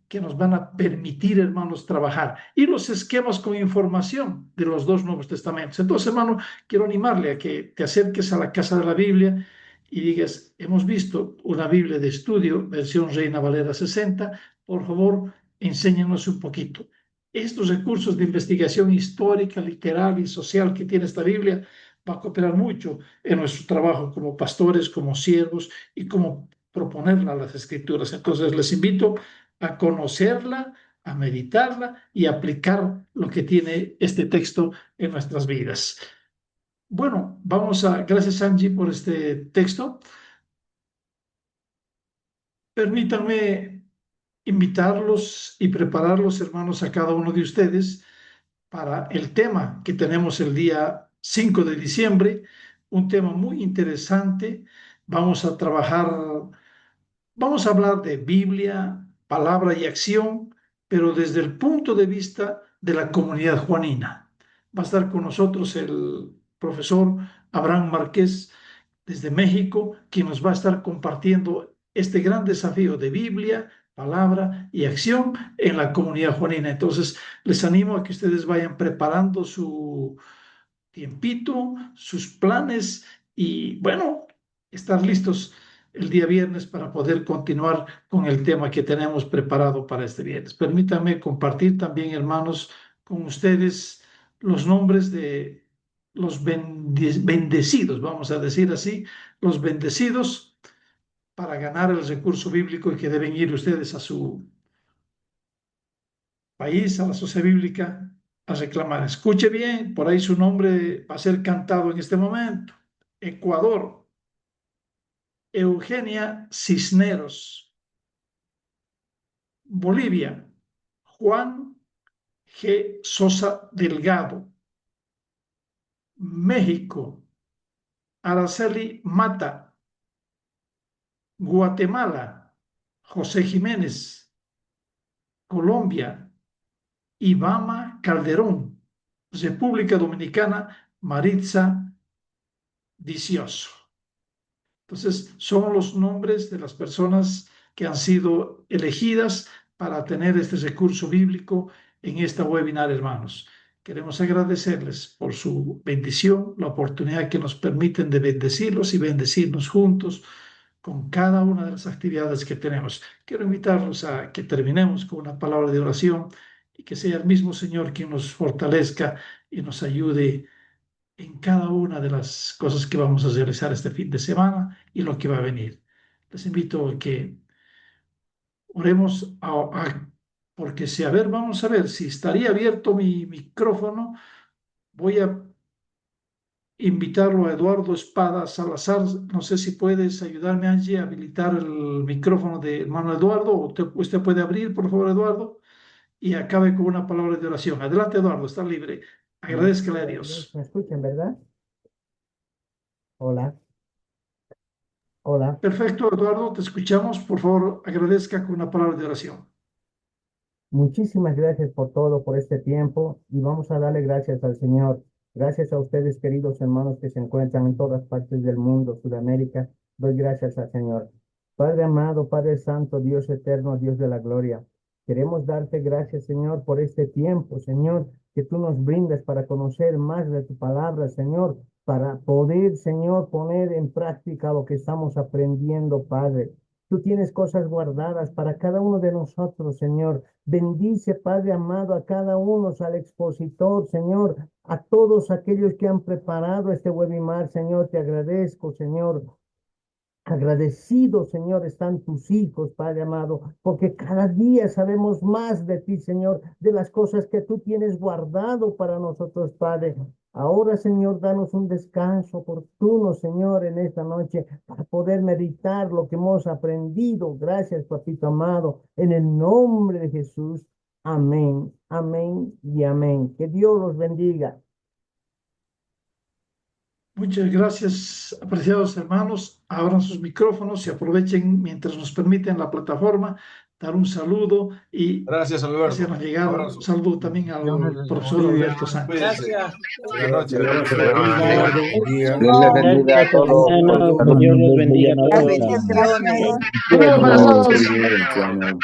Speaker 4: que nos van a permitir, hermanos, trabajar. Y los esquemas con información de los dos Nuevos Testamentos. Entonces, hermano, quiero animarle a que te acerques a la casa de la Biblia y digas, hemos visto una Biblia de estudio, versión Reina Valera 60, por favor, enséñanos un poquito. Estos recursos de investigación histórica, literal y social que tiene esta Biblia va a cooperar mucho en nuestro trabajo como pastores, como siervos y como proponerla a las escrituras. Entonces les invito a conocerla, a meditarla y a aplicar lo que tiene este texto en nuestras vidas. Bueno, gracias Angie por este texto. Permítanme invitarlos y prepararlos, hermanos, a cada uno de ustedes para el tema que tenemos el día 5 de diciembre, un tema muy interesante. Vamos a trabajar, vamos a hablar de Biblia, palabra y acción, pero desde el punto de vista de la comunidad juanina. Va a estar con nosotros el profesor Abraham Márquez desde México, quien nos va a estar compartiendo este gran desafío de Biblia, palabra y acción en la comunidad juanina. Entonces, les animo a que ustedes vayan preparando su tiempito, sus planes y, bueno, estar listos el día viernes para poder continuar con el tema que tenemos preparado para este viernes. Permítanme compartir también, hermanos, con ustedes los nombres de los bendecidos, vamos a decir así, los bendecidos para ganar el recurso bíblico y que deben ir ustedes a su país, a la sociedad bíblica, a reclamar. Escuche bien, por ahí su nombre va a ser cantado en este momento. Ecuador, Eugenia Cisneros. Bolivia, Juan G. Sosa Delgado. México, Araceli Mata. Guatemala, José Jiménez. Colombia, Ibama Calderón. República Dominicana, Maritza Vicioso. Entonces, son los nombres de las personas que han sido elegidas para tener este recurso bíblico en esta webinar, hermanos. Queremos agradecerles por su bendición, la oportunidad que nos permiten de bendecirlos y bendecirnos juntos con cada una de las actividades que tenemos. Quiero invitarlos a que terminemos con una palabra de oración y que sea el mismo Señor quien nos fortalezca y nos ayude en cada una de las cosas que vamos a realizar este fin de semana y lo que va a venir. Les invito a que oremos porque si, a ver, vamos a ver si estaría abierto mi micrófono. Voy a invitarlo a Eduardo Espada Salazar. No sé si puedes ayudarme, Angie, a habilitar el micrófono de hermano Eduardo, o usted puede abrir, por favor, Eduardo, y acabe con una palabra de oración. Adelante, Eduardo, está libre. Agradezcale a Dios.
Speaker 5: ¿Me escuchan, verdad? Hola. Hola.
Speaker 4: Perfecto, Eduardo, te escuchamos. Por favor, agradezca con una palabra de oración.
Speaker 5: Muchísimas gracias por todo, por este tiempo, y vamos a darle gracias al Señor. Gracias a ustedes, queridos hermanos que se encuentran en todas partes del mundo, Sudamérica. Doy gracias al Señor. Padre amado, Padre santo, Dios eterno, Dios de la gloria. Queremos darte gracias, Señor, por este tiempo, Señor, que tú nos brindas para conocer más de tu palabra, Señor, para poder, Señor, poner en práctica lo que estamos aprendiendo, Padre. Tú tienes cosas guardadas para cada uno de nosotros, Señor. Bendice, Padre amado, a cada uno, al expositor, Señor, a todos aquellos que han preparado este webinar, Señor. Te agradezco, Señor. Agradecidos, Señor, están tus hijos, Padre amado, porque cada día sabemos más de ti, Señor, de las cosas que tú tienes guardado para nosotros, Padre. Ahora, Señor, danos un descanso oportuno, Señor, en esta noche, para poder meditar lo que hemos aprendido. Gracias, papito amado, en el nombre de Jesús. Amén, amén y amén. Que Dios los bendiga.
Speaker 4: Muchas gracias, apreciados hermanos. Abran sus micrófonos y aprovechen mientras nos permiten la plataforma dar un saludo y
Speaker 1: Gracias, Alberto.
Speaker 4: hacernos llegar un
Speaker 1: Abrazo.
Speaker 4: saludo también al profesor
Speaker 1: Muy bien.
Speaker 4: Alberto Sánchez.
Speaker 1: Cuídense. Buenas noches.
Speaker 3: Día.
Speaker 6: Dios les bendiga a todos.
Speaker 7: Dios los bendiga a todos.
Speaker 6: Dios les bendiga a todos.
Speaker 4: Bendiciones.